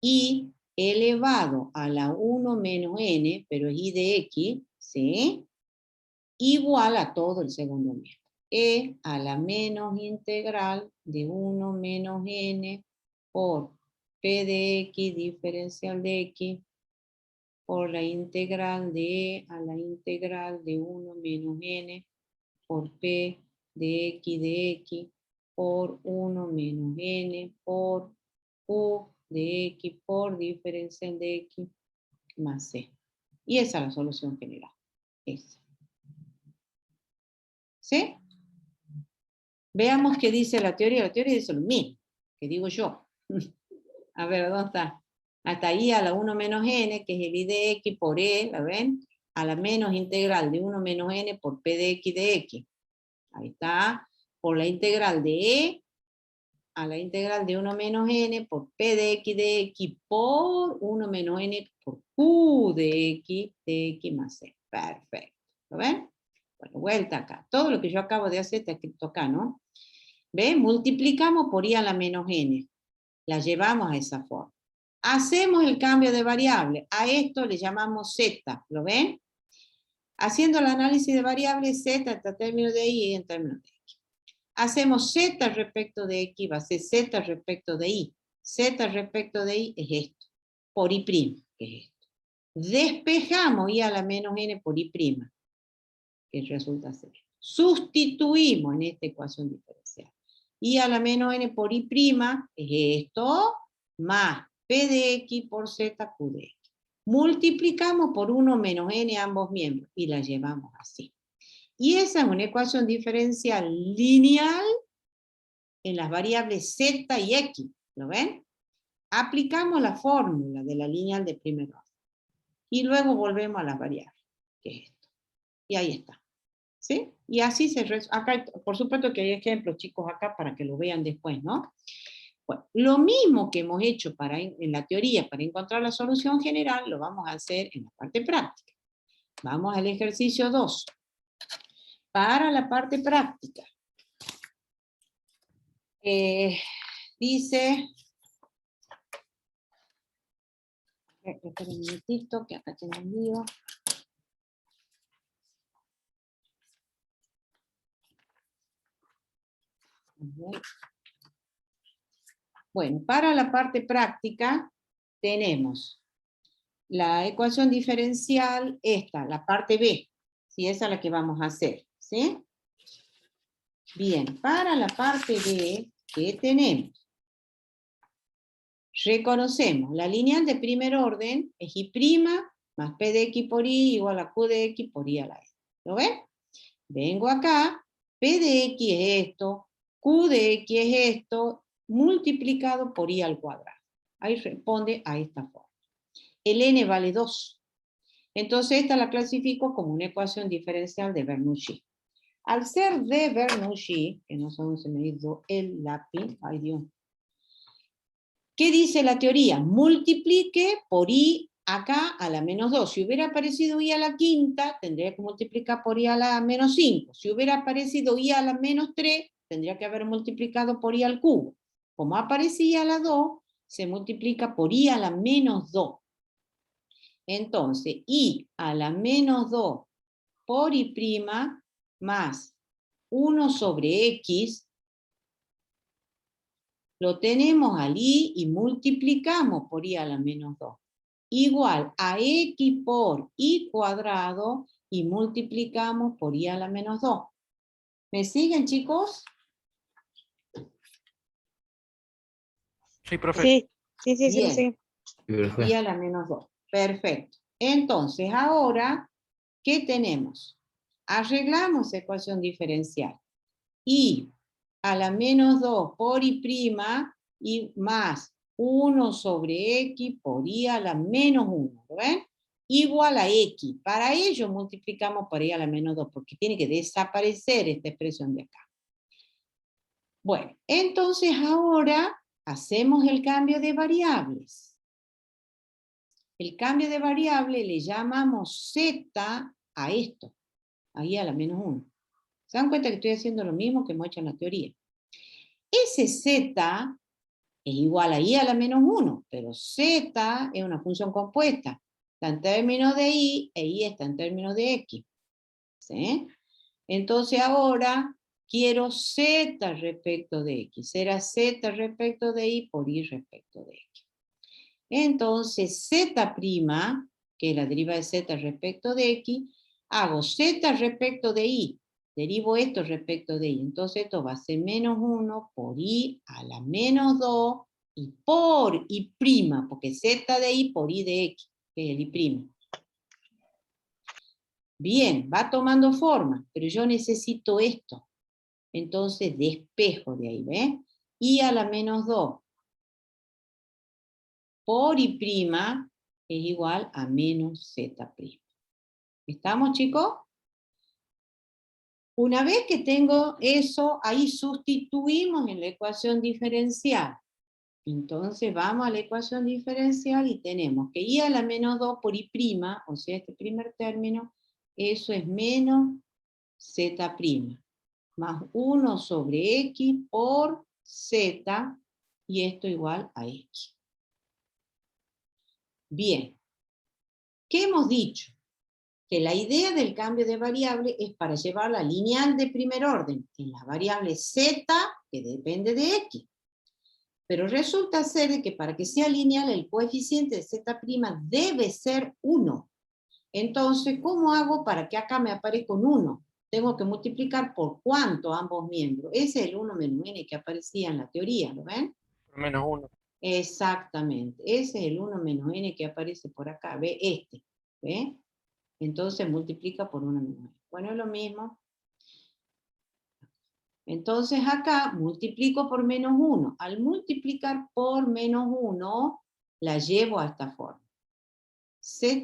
i elevado a la 1 menos n, pero es i de x, ¿sí? Igual a todo el segundo miembro. E a la menos integral de 1 menos n por p de x diferencial de x por la integral de e a la integral de 1 menos n por p de x por 1 menos n por q de x por diferencial de x más c. Y esa es la solución general. Esa. ¿Sí? Veamos qué dice la teoría. La teoría dice lo mismo que digo yo. A ver, ¿dónde está? Hasta ahí a la 1 menos n, que es el i de x por e, ¿la ven? A la menos integral de 1 menos n por p de x. Ahí está. Por la integral de e a la integral de 1 menos n por p de x por 1 menos n por q de x más c. Perfecto. ¿Lo ven? Bueno, vuelta acá. Todo lo que yo acabo de hacer está escrito acá, ¿no? ¿Ven? Multiplicamos por i a la menos n. La llevamos a esa forma. Hacemos el cambio de variable. A esto le llamamos z. ¿Lo ven? Haciendo el análisis de variables, z en términos de i y en términos de x. Hacemos z respecto de x, va a ser z respecto de i. Z respecto de i es esto. Por i', que es esto. Despejamos i a la menos n por i', que resulta ser. Sustituimos en esta ecuación diferencial. I a la menos n por i' es esto, más p de x por z q de x. Multiplicamos por 1 menos n ambos miembros y la llevamos así. Y esa es una ecuación diferencial lineal en las variables z y x. ¿Lo ven? Aplicamos la fórmula de la lineal de primer orden. Y luego volvemos a las variables, que es esto. Y ahí está. ¿Sí? Y así se resuelve. Acá, por supuesto que hay ejemplos, chicos, acá para que lo vean después, ¿no? Bueno, lo mismo que hemos hecho en la teoría para encontrar la solución general, lo vamos a hacer en la parte práctica. Vamos al ejercicio 2. Para la parte práctica, dice... Espera un minutito, que acá tengo un lío. Bueno, para la parte práctica tenemos la ecuación diferencial, esta, la parte B, ¿sí? Esa es la que vamos a hacer, ¿sí? Bien, para la parte B, ¿qué tenemos? Reconocemos, la lineal de primer orden es i' más p de x por i igual a q de x por i a la n. ¿Lo ven? Vengo acá, p de x es esto, q de x es esto, multiplicado por i al cuadrado. Ahí responde a esta forma. El n vale 2. Entonces esta la clasifico como una ecuación diferencial de Bernoulli. Al ser de Bernoulli, que no sé dónde se me hizo el lápiz, ay Dios. ¿Qué dice la teoría? Multiplique por i acá a la menos 2. Si hubiera aparecido i a la quinta, tendría que multiplicar por i a la menos 5. Si hubiera aparecido i a la menos 3, tendría que haber multiplicado por i al cubo. Como aparecía a la 2, se multiplica por i a la menos 2. Entonces, i a la menos 2 por i' más 1 sobre x, lo tenemos al i y multiplicamos por i a la menos 2. Igual a x por i cuadrado y multiplicamos por i a la menos 2. ¿Me siguen, chicos? Sí, profe. Sí, sí, Bien. sí. I a la menos 2. Perfecto. Entonces, ahora, ¿qué tenemos? Arreglamos esa ecuación diferencial. Y a la menos 2 por y' y más 1 sobre x por y a la menos 1, ¿lo ven? Igual a x. Para ello multiplicamos por y a la menos 2, porque tiene que desaparecer esta expresión de acá. Bueno, entonces ahora hacemos el cambio de variables. El cambio de variable le llamamos z a esto, a y a la menos 1. ¿Se dan cuenta que estoy haciendo lo mismo que hemos hecho en la teoría? Ese z es igual a y a la menos 1, pero z es una función compuesta. Está en términos de y, e y está en términos de x. ¿Sí? Entonces ahora quiero z respecto de x. Será z respecto de y por y respecto de x. Entonces z', que es la deriva de z respecto de x, hago z respecto de y. Derivo esto respecto de y. Entonces esto va a ser menos 1 por y a la menos 2 y por y', porque z de y por y de x, que es el y'. Bien, va tomando forma, pero yo necesito esto. Entonces despejo de ahí, ¿ves? Y a la menos 2 por y' es igual a menos z'. ¿Estamos, chicos? Una vez que tengo eso, ahí sustituimos en la ecuación diferencial. Entonces vamos a la ecuación diferencial y tenemos que y a la menos 2 por y', o sea, este primer término, eso es menos z', más 1 sobre x por z, y esto igual a x. Bien, ¿qué hemos dicho? Que la idea del cambio de variable es para llevar la lineal de primer orden en la variable z, que depende de x. Pero resulta ser que para que sea lineal el coeficiente de z' debe ser 1. Entonces, ¿cómo hago para que acá me aparezca un 1? Tengo que multiplicar por cuánto ambos miembros. Ese es el 1 menos n que aparecía en la teoría, ¿lo ven? Menos 1. Exactamente, ese es el 1 menos n que aparece por acá, ¿ve? Este, ¿ve? Entonces multiplica por 1 menos n. Bueno, es lo mismo. Entonces acá multiplico por menos 1. Al multiplicar por menos 1, la llevo a esta forma. Z'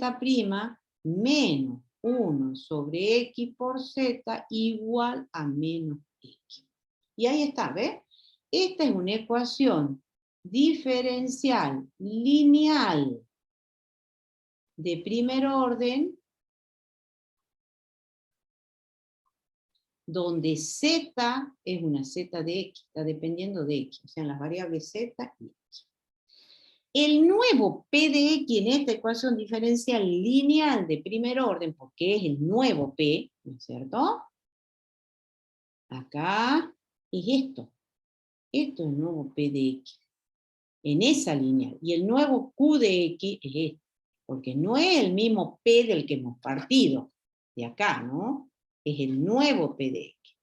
menos 1 sobre x por z igual a menos x. Y ahí está, ¿ves? Esta es una ecuación diferencial lineal de primer orden, donde z es una z de x, está dependiendo de x, o sea, en las variables z y x. El nuevo p de x en esta ecuación diferencial lineal de primer orden, porque es el nuevo p, ¿no es cierto? Acá es esto. Esto es el nuevo p de x, en esa lineal. Y el nuevo q de x es este, porque no es el mismo p del que hemos partido, de acá, ¿no? Es el nuevo p de x.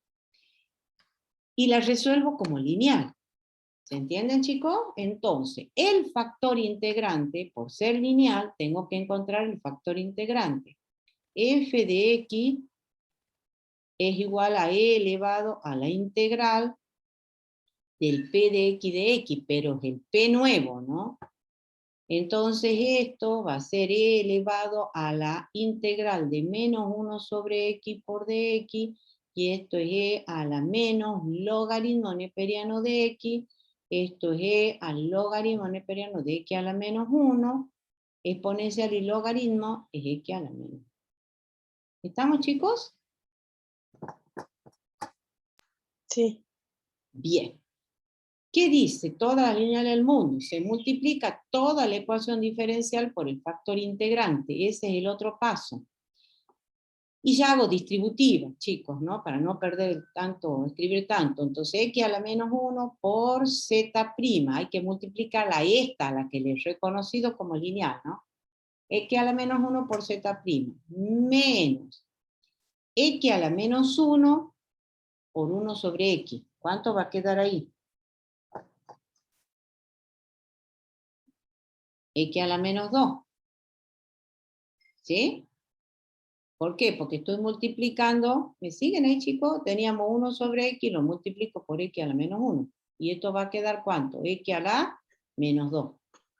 Y la resuelvo como lineal. ¿Se entienden, chicos? Entonces, el factor integrante, por ser lineal, tengo que encontrar el factor integrante. F de x es igual a e elevado a la integral del p de x, pero es el p nuevo, ¿no? Entonces esto va a ser e elevado a la integral de menos 1 sobre x por dx, y esto es e a la menos logaritmo neperiano de x, esto es e al logaritmo neperiano de x a la menos 1, exponencial y logaritmo es x a la menos 1. ¿Estamos, chicos? Sí. Bien. ¿Qué dice? Toda la lineal del mundo. Se multiplica toda la ecuación diferencial por el factor integrante. Ese es el otro paso. Y ya hago distributiva, chicos, ¿no? Para no perder tanto, escribir tanto. Entonces, x a la menos 1 por z'. Hay que multiplicar a esta, la que le he reconocido como lineal, ¿no? X a la menos 1 por z'. Menos x a la menos 1 por 1 sobre x. ¿Cuánto va a quedar ahí? X a la menos 2. ¿Sí? ¿Por qué? Porque estoy multiplicando, ¿me siguen ahí, chicos? Teníamos 1 sobre x, lo multiplico por x a la menos 1. Y esto va a quedar ¿cuánto? X a la menos 2.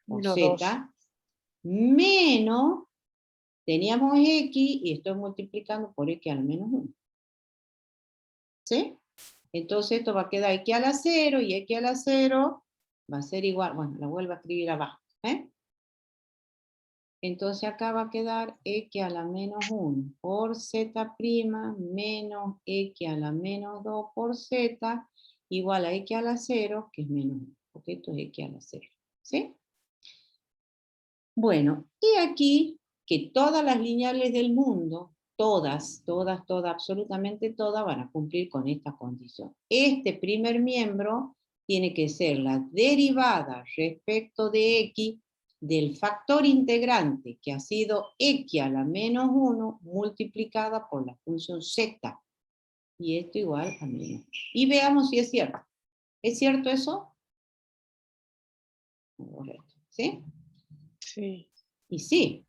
Por Menos z, menos, teníamos x y estoy multiplicando por x a la menos 1. ¿Sí? Entonces esto va a quedar x a la 0 y x a la 0 va a ser igual, bueno, la vuelvo a escribir abajo. Entonces acá va a quedar x a la menos 1 por z' menos x a la menos 2 por z igual a x a la 0, que es menos 1, porque esto es x a la 0. ¿Sí? Bueno, y aquí que todas las lineales del mundo, todas, absolutamente todas, van a cumplir con esta condición. Este primer miembro tiene que ser la derivada respecto de x del factor integrante, que ha sido x a la menos 1 multiplicada por la función z. Y esto igual a menos. Y veamos si es cierto. ¿Es cierto eso? Correcto. ¿Sí? Sí. Y sí,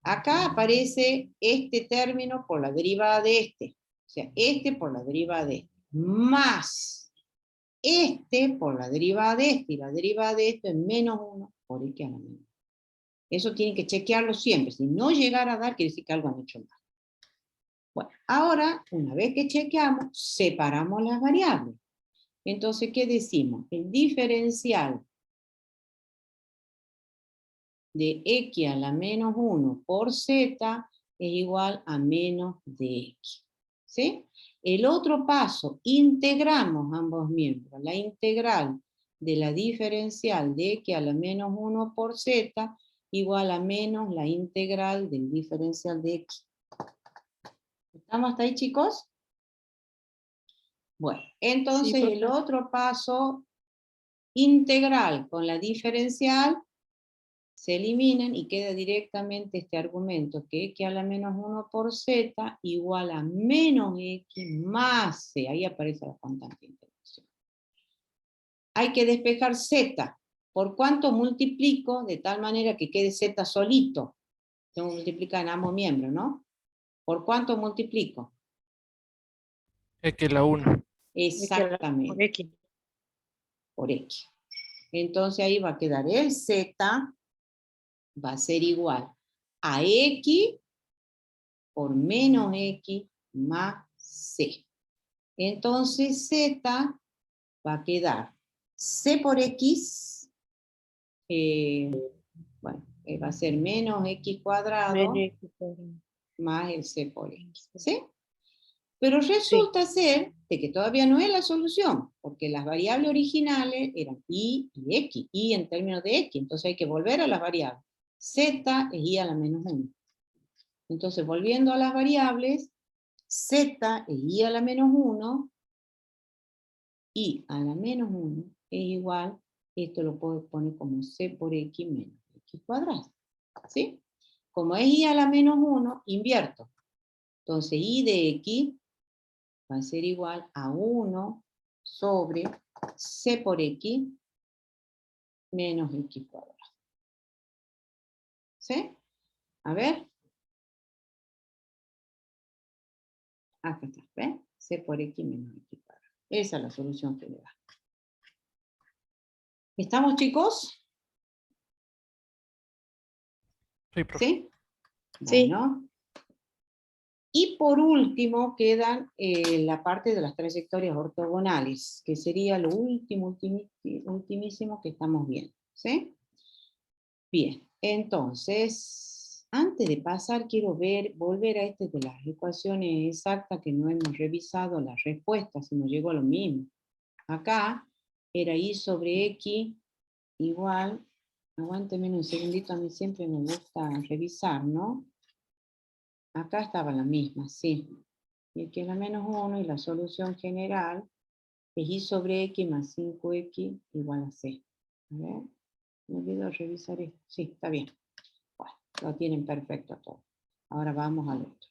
acá aparece este término por la derivada de este. O sea, este por la derivada de este. Más este por la derivada de este. Y la derivada de esto es menos 1 por x a la menos. Eso tienen que chequearlo siempre. Si no llegara a dar, quiere decir que algo han hecho mal. Bueno, ahora, una vez que chequeamos, separamos las variables. Entonces, ¿qué decimos? El diferencial de x a la menos 1 por z es igual a menos de x. ¿Sí? El otro paso, integramos ambos miembros. La integral de la diferencial de x a la menos 1 por z igual a menos la integral del diferencial de x. ¿Estamos hasta ahí, chicos? Bueno, entonces Sí, el otro paso, integral con la diferencial, se eliminan y queda directamente este argumento, que x a la menos 1 por z igual a menos x más c. Ahí aparece la constante de integración. Hay que despejar z. ¿Por cuánto multiplico? De tal manera que quede z solito. Tengo que multiplicar en ambos miembros, ¿no? ¿Por cuánto multiplico? X a la 1. Exactamente, X. por x. Entonces ahí va a quedar el z, va a ser igual a x por menos x más c. Entonces z va a quedar c por x, bueno, va a ser menos x cuadrado Menos X cuadrado. más el c por x. ¿Sí? Pero Sí. resulta ser de que todavía no es la solución, porque las variables originales eran y x, y en términos de x, entonces hay que volver a las variables. Z es y a la menos 1. Entonces, volviendo a las variables, z es y a la menos 1, y a la menos 1 es igual, esto lo puedo poner como c por x menos x cuadrado. ¿Sí? Como es y a la menos 1, invierto. Entonces, y de x va a ser igual a 1 sobre c por x menos x cuadrado. ¿Sí? A ver. Acá está, ¿ves? C por x menos x cuadrado. Esa es la solución general. ¿Estamos, chicos? Sí, profe. ¿Sí? Sí. Bueno. Y por último quedan la parte de las trayectorias ortogonales, que sería lo ultimísimo que estamos viendo. ¿Sí? Bien, entonces, antes de pasar, quiero volver a este de las ecuaciones exactas que no hemos revisado las respuestas, si nos llegó a lo mismo. Acá era y sobre x igual, aguánteme un segundito, a mí siempre me gusta revisar, ¿no? Acá estaba la misma, sí. Y aquí es la menos 1 y la solución general es y sobre x más 5x igual a c. A ver, me olvidó revisar esto. Sí, está bien. Bueno, lo tienen perfecto todo. Ahora vamos al otro.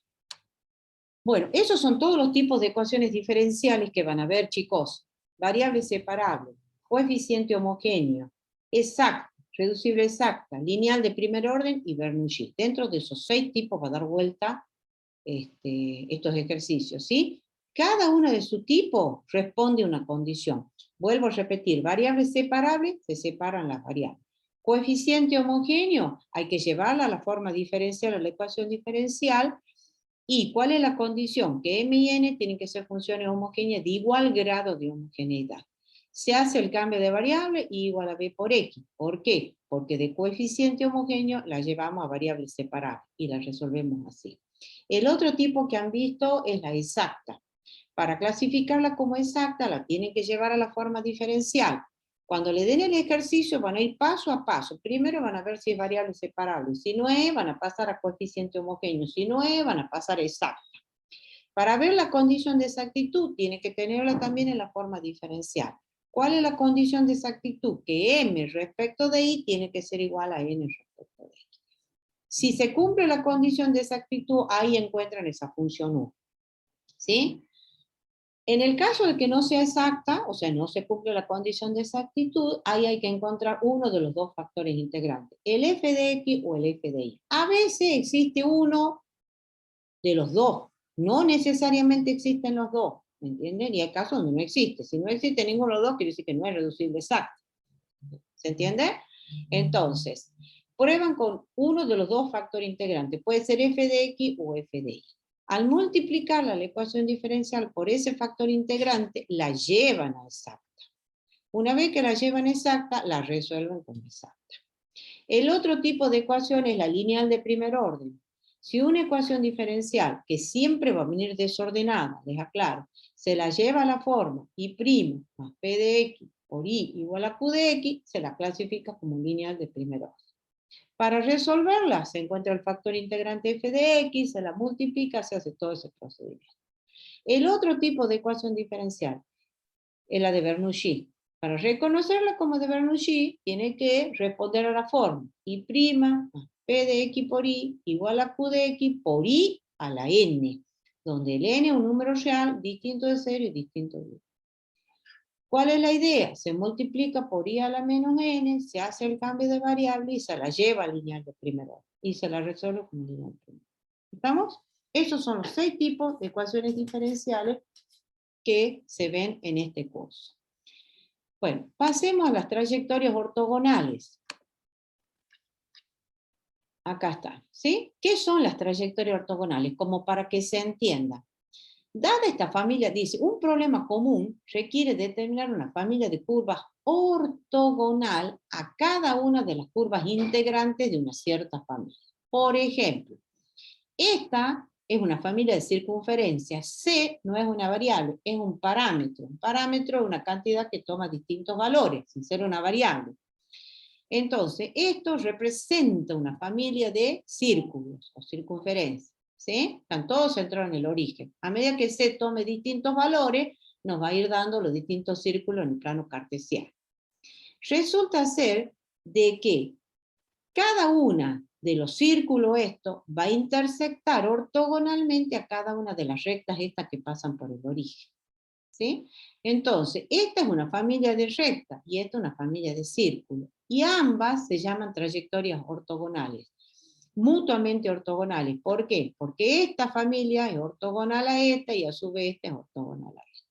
Bueno, esos son todos los tipos de ecuaciones diferenciales que van a ver, chicos. Variable separable, coeficiente homogéneo, exacto, reducible exacta, lineal de primer orden y Bernoulli. Dentro de esos 6 tipos va a dar vuelta estos ejercicios, ¿sí? Cada uno de su tipo responde a una condición. Vuelvo a repetir, variables separables, se separan las variables. Coeficiente homogéneo, hay que llevarla a la forma diferencial, a la ecuación diferencial. ¿Y cuál es la condición? Que M y N tienen que ser funciones homogéneas de igual grado de homogeneidad. Se hace el cambio de variable y igual a B por X. ¿Por qué? Porque de coeficiente homogéneo la llevamos a variables separadas y la resolvemos así. El otro tipo que han visto es la exacta. Para clasificarla como exacta la tienen que llevar a la forma diferencial. Cuando le den el ejercicio van a ir paso a paso. Primero van a ver si es variable separable. Si no es, van a pasar a coeficiente homogéneo. Si no es, van a pasar a exacta. Para ver la condición de exactitud, tiene que tenerla también en la forma diferencial. ¿Cuál es la condición de exactitud? Que M respecto de I tiene que ser igual a N respecto de X. Si se cumple la condición de exactitud, ahí encuentran esa función U. ¿Sí? En el caso de que no sea exacta, o sea, no se cumple la condición de exactitud, ahí hay que encontrar uno de los dos factores integrantes, el f de x o el f de y. A veces existe uno de los dos, no necesariamente existen los dos, ¿me entienden? Y hay casos donde no existe. Si no existe ninguno de los dos, quiere decir que no es reducible exacto. ¿Se entiende? Entonces, prueban con uno de los dos factores integrantes, puede ser f de x o f de y. Al multiplicarla la ecuación diferencial por ese factor integrante, la llevan a exacta. Una vez que la llevan a exacta, la resuelven como exacta. El otro tipo de ecuación es la lineal de primer orden. Si una ecuación diferencial, que siempre va a venir desordenada, les aclaro, se la lleva a la forma y' más p de x por y igual a q de x, se la clasifica como lineal de primer orden. Para resolverla, se encuentra el factor integrante f de x, se la multiplica, se hace todo ese procedimiento. El otro tipo de ecuación diferencial es la de Bernoulli. Para reconocerla como de Bernoulli, tiene que responder a la forma y' más p de x por y igual a q de x por y a la n, donde el n es un número real distinto de 0 y distinto de 1. ¿Cuál es la idea? Se multiplica por i a la menos n, se hace el cambio de variable y se la lleva a lineal de primer orden. Y se la resuelve como lineal de primer orden. ¿Estamos? Esos son los 6 tipos de ecuaciones diferenciales que se ven en este curso. Bueno, pasemos a las trayectorias ortogonales. Acá está, ¿sí? ¿Qué son las trayectorias ortogonales? Como para que se entienda. Dada esta familia, dice, un problema común requiere determinar una familia de curvas ortogonal a cada una de las curvas integrantes de una cierta familia. Por ejemplo, esta es una familia de circunferencias. C no es una variable, es un parámetro. Un parámetro es una cantidad que toma distintos valores, sin ser una variable. Entonces, esto representa una familia de círculos o circunferencias. ¿Sí? Están todos centrados en el origen. A medida que C tome distintos valores, nos va a ir dando los distintos círculos en el plano cartesiano. Resulta ser de que cada una de los círculos estos va a intersectar ortogonalmente a cada una de las rectas estas que pasan por el origen. ¿Sí? Entonces, esta es una familia de rectas y esta es una familia de círculos. Y ambas se llaman trayectorias ortogonales. Mutuamente ortogonales. ¿Por qué? Porque esta familia es ortogonal a esta y a su vez esta es ortogonal a esta.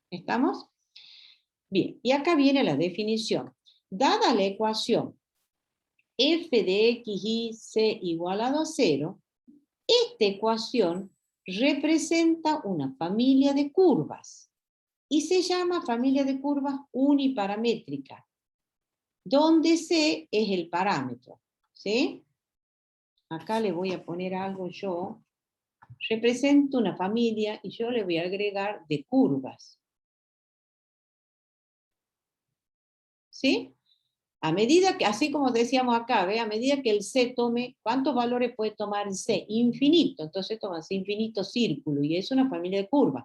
¿Estamos? Bien, y acá viene la definición. Dada la ecuación f de x y c igualado a 0, esta ecuación representa una familia de curvas y se llama familia de curvas uniparamétrica, donde c es el parámetro. ¿Sí? Acá le voy a poner algo yo. Represento una familia y yo le voy a agregar de curvas. ¿Sí? A medida que, así como decíamos acá, ¿ve? A medida que el C tome, ¿cuántos valores puede tomar el C? Infinito. Entonces toma infinito círculo y es una familia de curvas.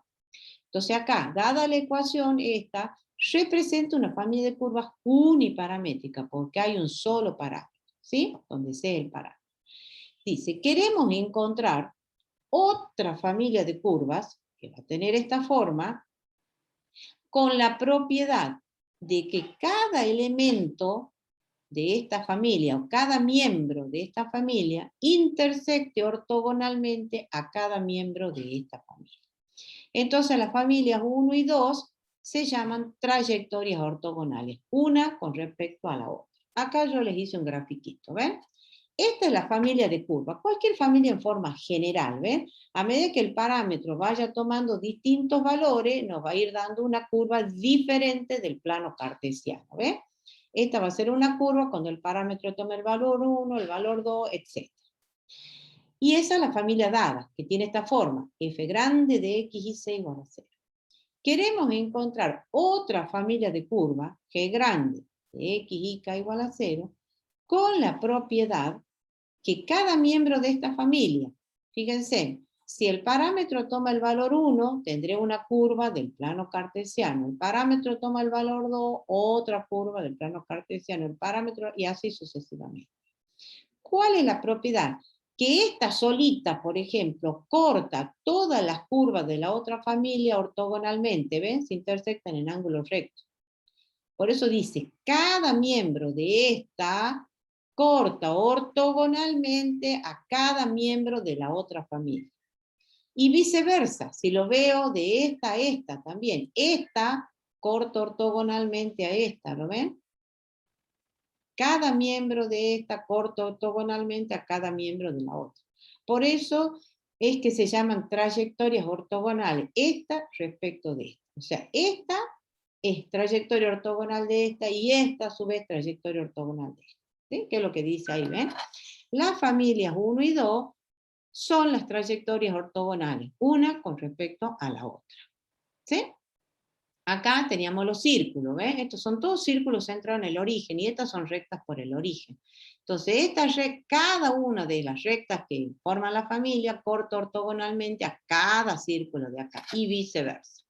Entonces acá, dada la ecuación esta, representa una familia de curvas uniparamétrica porque hay un solo parámetro. ¿Sí? Donde C es el parámetro. Dice, queremos encontrar otra familia de curvas que va a tener esta forma con la propiedad de que cada elemento de esta familia, o cada miembro de esta familia, intersecte ortogonalmente a cada miembro de esta familia. Entonces las familias 1 y 2 se llaman trayectorias ortogonales, una con respecto a la otra. Acá yo les hice un grafiquito, ¿ven? Esta es la familia de curvas, cualquier familia en forma general, ¿ven? A medida que el parámetro vaya tomando distintos valores, nos va a ir dando una curva diferente del plano cartesiano, ¿ven? Esta va a ser una curva cuando el parámetro tome el valor 1, el valor 2, etc. Y esa es la familia dada, que tiene esta forma, f grande de x y c igual a 0. Queremos encontrar otra familia de curvas, g grande de x y k igual a 0, con la propiedad que cada miembro de esta familia, fíjense, si el parámetro toma el valor 1, tendré una curva del plano cartesiano. El parámetro toma el valor 2, otra curva del plano cartesiano. El parámetro, y así sucesivamente. ¿Cuál es la propiedad? Que esta solita, por ejemplo, corta todas las curvas de la otra familia ortogonalmente, ¿ven? Se intersectan en ángulos rectos. Por eso dice, cada miembro de esta corta ortogonalmente a cada miembro de la otra familia. Y viceversa, si lo veo de esta a esta también. Esta corta ortogonalmente a esta, ¿lo ven? Cada miembro de esta corta ortogonalmente a cada miembro de la otra. Por eso es que se llaman trayectorias ortogonales, esta respecto de esta. O sea, esta es trayectoria ortogonal de esta y esta a su vez trayectoria ortogonal de esta. ¿Sí? ¿Qué es lo que dice ahí? ¿Ven? Las familias 1 y 2 son las trayectorias ortogonales, una con respecto a la otra. ¿Sí? Acá teníamos los círculos, ¿ven? Estos son todos círculos centrados en el origen y estas son rectas por el origen. Entonces, cada una de las rectas que forman la familia corta ortogonalmente a cada círculo de acá y viceversa.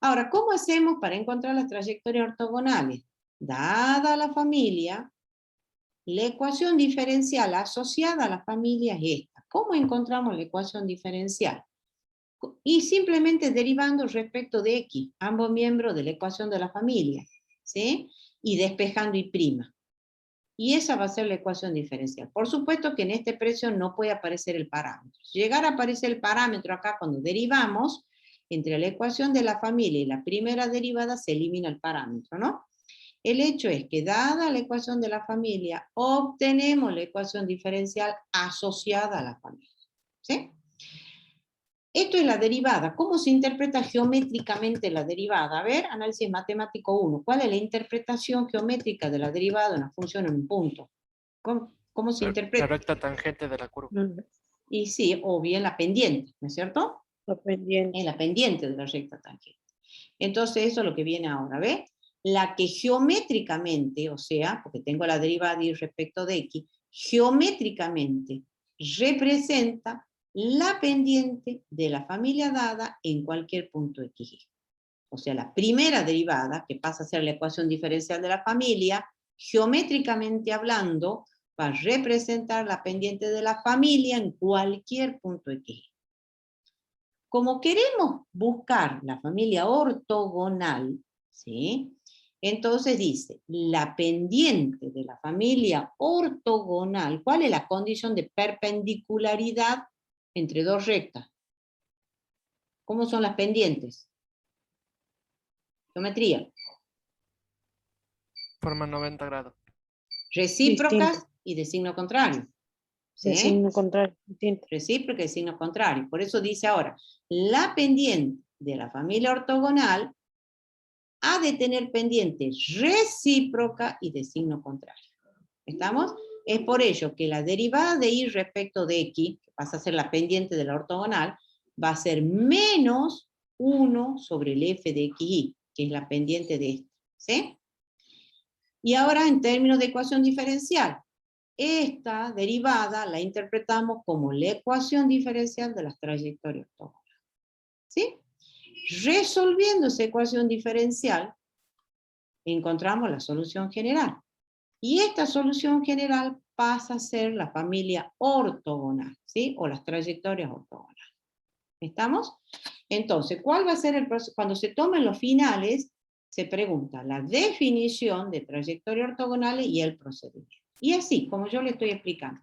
Ahora, ¿cómo hacemos para encontrar las trayectorias ortogonales? Dada la familia, la ecuación diferencial asociada a la familia es esta. ¿Cómo encontramos la ecuación diferencial? Y simplemente derivando respecto de x, ambos miembros de la ecuación de la familia, ¿sí? Y despejando y prima. Y esa va a ser la ecuación diferencial. Por supuesto que en este precio no puede aparecer el parámetro. Si llegara a aparecer el parámetro acá cuando derivamos, entre la ecuación de la familia y la primera derivada se elimina el parámetro, ¿no? El hecho es que dada la ecuación de la familia, obtenemos la ecuación diferencial asociada a la familia, ¿sí? Esto es la derivada. ¿Cómo se interpreta geométricamente la derivada? A ver, análisis matemático 1. ¿Cuál es la interpretación geométrica de la derivada de una función en un punto? ¿Cómo se La interpreta? recta tangente de la curva. Y sí, o bien la pendiente, ¿no es cierto? La pendiente. Es la pendiente de la recta tangente. Entonces eso es lo que viene ahora, ¿ves? La que geométricamente, o sea, porque tengo la derivada y respecto de x, geométricamente representa la pendiente de la familia dada en cualquier punto x. O sea, la primera derivada, que pasa a ser la ecuación diferencial de la familia, geométricamente hablando, va a representar la pendiente de la familia en cualquier punto x. Como queremos buscar la familia ortogonal, ¿sí? Entonces dice, la pendiente de la familia ortogonal, ¿cuál es la condición de perpendicularidad entre dos rectas? ¿Cómo son las pendientes? Geometría. Forma 90 grados. Recíprocas Distinto. y de signo contrario. De ¿Sí? signo contrario. Distinto. Recíproca y de signo contrario. Por eso dice ahora, la pendiente de la familia ortogonal ha de tener pendiente recíproca y de signo contrario. ¿Estamos? Es por ello que la derivada de y respecto de x, que pasa a ser la pendiente de la ortogonal, va a ser menos 1 sobre el f de xy, que es la pendiente de esta. ¿Sí? Y ahora en términos de ecuación diferencial, esta derivada la interpretamos como la ecuación diferencial de las trayectorias ortogonales. ¿Sí? Resolviendo esa ecuación diferencial, encontramos la solución general. Y esta solución general pasa a ser la familia ortogonal, ¿sí? O las trayectorias ortogonales. ¿Estamos? Entonces, ¿cuál va a ser el proceso? Cuando se tomen los finales, se pregunta la definición de trayectoria ortogonal y el procedimiento. Y así, como yo le estoy explicando.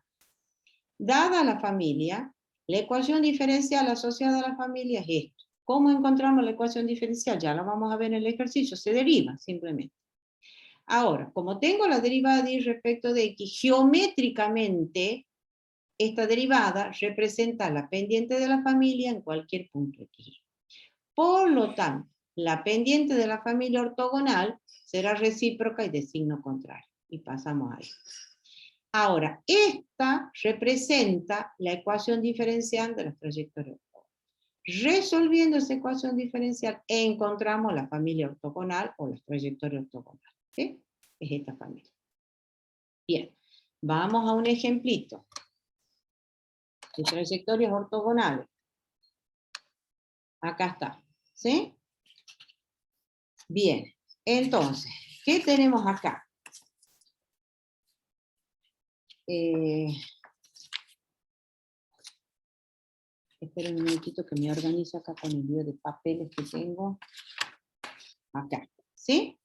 Dada la familia, la ecuación diferencial asociada a la familia es esto. ¿Cómo encontramos la ecuación diferencial? Ya la vamos a ver en el ejercicio, se deriva simplemente. Ahora, como tengo la derivada de y respecto de x, geométricamente, esta derivada representa la pendiente de la familia en cualquier punto x. Por lo tanto, la pendiente de la familia ortogonal será recíproca y de signo contrario. Y pasamos ahí. Ahora, esta representa la ecuación diferencial de las trayectorias ortogonales. Resolviendo esa ecuación diferencial, encontramos la familia ortogonal o las trayectorias ortogonales. ¿Sí? Es esta familia. Bien, vamos a un ejemplito de trayectorias ortogonales. Acá está. ¿Sí? Bien, entonces, ¿qué tenemos acá? Esperen un minutito que me organizo acá con el lío de papeles que tengo. Acá, ¿sí?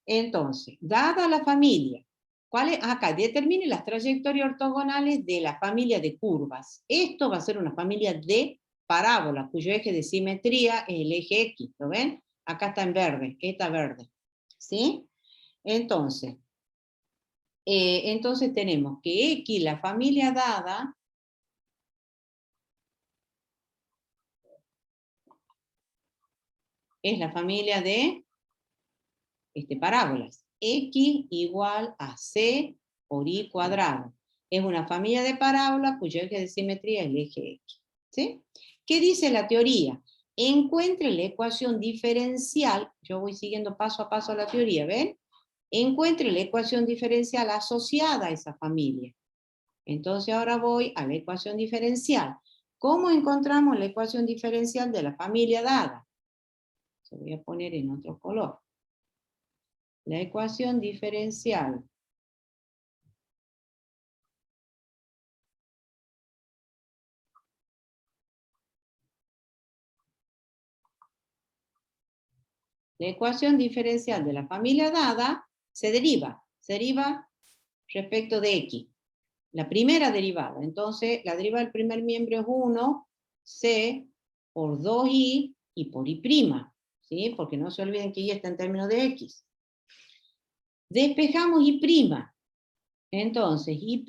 Entonces, dada la familia, ¿cuál es? Acá, determine las trayectorias ortogonales de la familia de curvas. Esto va a ser una familia de parábola, cuyo eje de simetría es el eje X, ¿lo ven? Acá está en verde, esta verde, ¿sí? Entonces tenemos que X, la familia dada, es la familia de parábolas. X igual a C por Y cuadrado. Es una familia de parábolas cuyo eje de simetría es el eje X. ¿Sí? ¿Qué dice la teoría? Encuentre la ecuación diferencial, yo voy siguiendo paso a paso la teoría, ¿ven? Encuentre la ecuación diferencial asociada a esa familia. Entonces ahora voy a la ecuación diferencial. ¿Cómo encontramos la ecuación diferencial de la familia dada? Se voy a poner en otro color. La ecuación diferencial de la familia dada se deriva respecto de X. La primera derivada, entonces la derivada del primer miembro es 1, C por 2Y y por Y', ¿sí? Porque no se olviden que Y está en términos de X. Despejamos Y', entonces Y'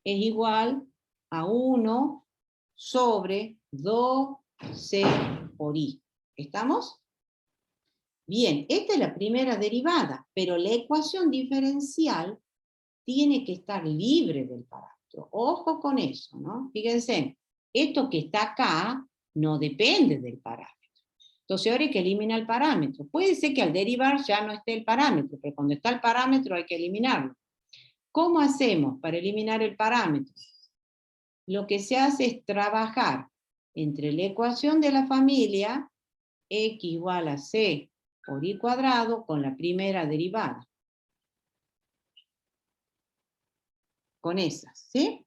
es igual a 1 sobre 2C por Y. ¿Estamos? Bien, esta es la primera derivada, pero la ecuación diferencial tiene que estar libre del parámetro. Ojo con eso, ¿no? Fíjense, esto que está acá no depende del parámetro. Entonces ahora hay que eliminar el parámetro. Puede ser que al derivar ya no esté el parámetro, pero cuando está el parámetro hay que eliminarlo. ¿Cómo hacemos para eliminar el parámetro? Lo que se hace es trabajar entre la ecuación de la familia x igual a c por y cuadrado con la primera derivada. Con esas, ¿sí?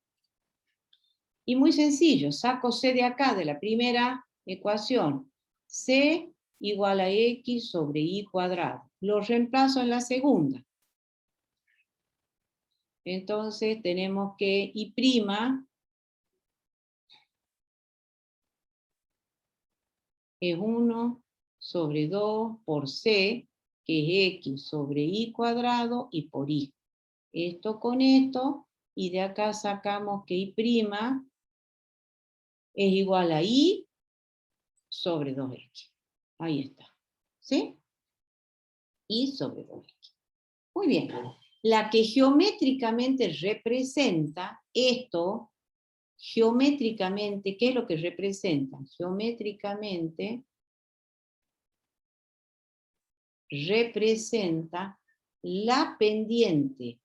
Y muy sencillo, saco c de acá, de la primera ecuación. C igual a x sobre y cuadrado. Lo reemplazo en la segunda. Entonces tenemos que y' es 1 sobre 2 por c, que es x sobre y cuadrado y por y. Esto con esto, y de acá sacamos que y' es igual a y sobre 2x. Ahí está. ¿Sí? Y sobre 2x. Muy bien. La que geométricamente representa esto, geométricamente, ¿qué es lo que representa? Geométricamente representa la pendiente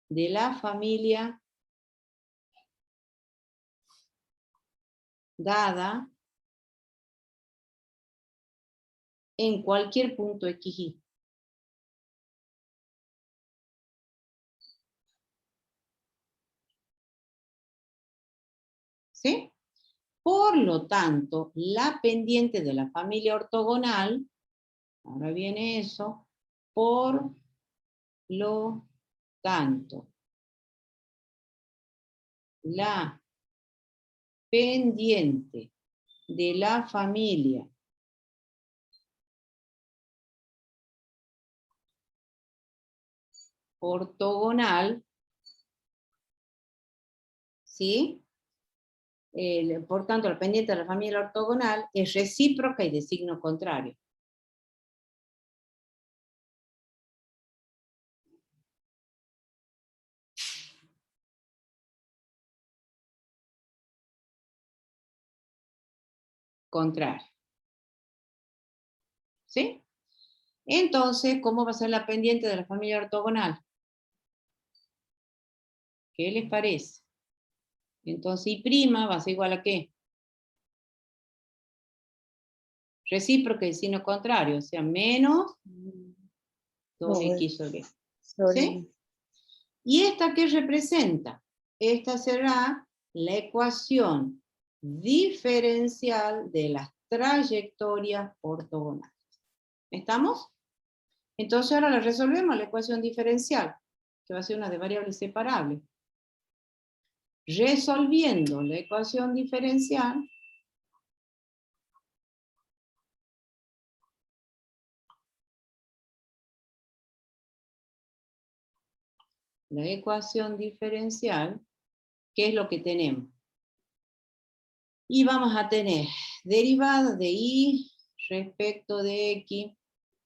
de la familia dada en cualquier punto XY. ¿Sí? Por lo tanto, la pendiente de la familia ortogonal, ahora viene eso, por lo tanto, la pendiente de la familia ortogonal, ¿sí? Por tanto, la pendiente de la familia ortogonal es recíproca y de signo contrario. Contrario. ¿Sí? Entonces, ¿cómo va a ser la pendiente de la familia ortogonal? ¿Qué les parece? Entonces, Y' va a ser igual a ¿qué? Recíproca y signo contrario, o sea, menos 2x sobre y. ¿Sí? ¿Y esta qué representa? Esta será la ecuación diferencial de las trayectorias ortogonales. ¿Estamos? Entonces ahora la resolvemos la ecuación diferencial, que va a ser una de variables separables. Resolviendo la ecuación diferencial, ¿qué es lo que tenemos? Y vamos a tener derivada de y respecto de x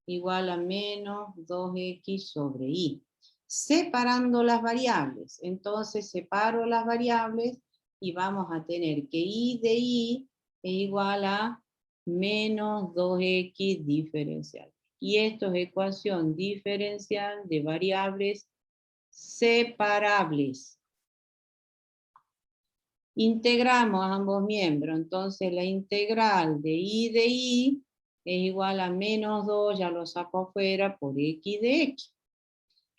igual a menos 2x sobre y. Separando las variables. Entonces separo las variables y vamos a tener que y de y es igual a menos 2x diferencial. Y esto es ecuación diferencial de variables separables. Integramos ambos miembros, entonces la integral de y es igual a menos 2, ya lo saco afuera, por x de x.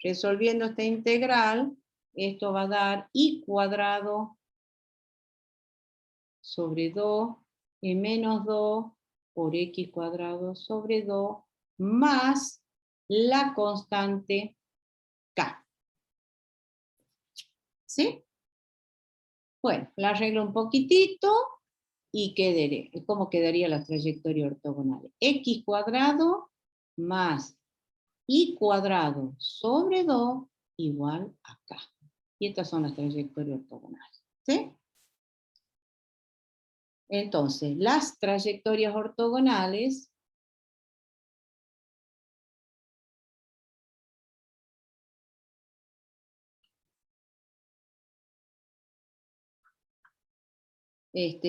Resolviendo esta integral, esto va a dar y cuadrado sobre 2 y menos 2 por x cuadrado sobre 2 más la constante k. ¿Sí? Bueno, la arreglo un poquitito y ¿cómo quedaría la trayectoria ortogonal? X cuadrado más y cuadrado sobre 2 igual a k. Y estas son las trayectorias ortogonales. ¿Sí? Entonces, las trayectorias ortogonales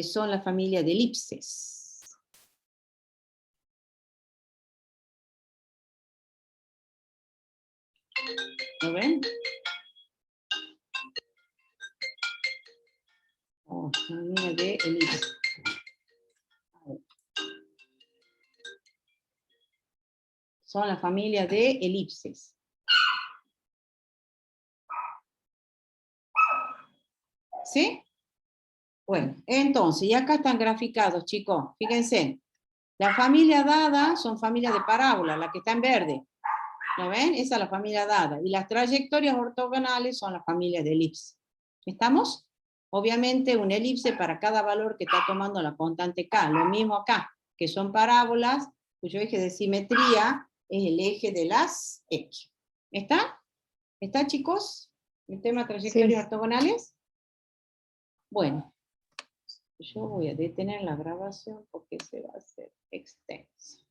son la familia de elipses. ¿Lo ven? Familia de elipses. Son la familia de elipses. ¿Sí? Bueno, entonces, y acá están graficados, chicos. Fíjense. La familia dada son familias de parábola, la que está en verde. ¿Lo ven? Esa es la familia dada. Y las trayectorias ortogonales son las familias de elipse. ¿Estamos? Obviamente una elipse para cada valor que está tomando la constante k. Lo mismo acá, que son parábolas, cuyo eje de simetría es el eje de las x. ¿Está? ¿Está, chicos? El tema trayectorias ortogonales. Bueno, yo voy a detener la grabación porque se va a hacer extensa.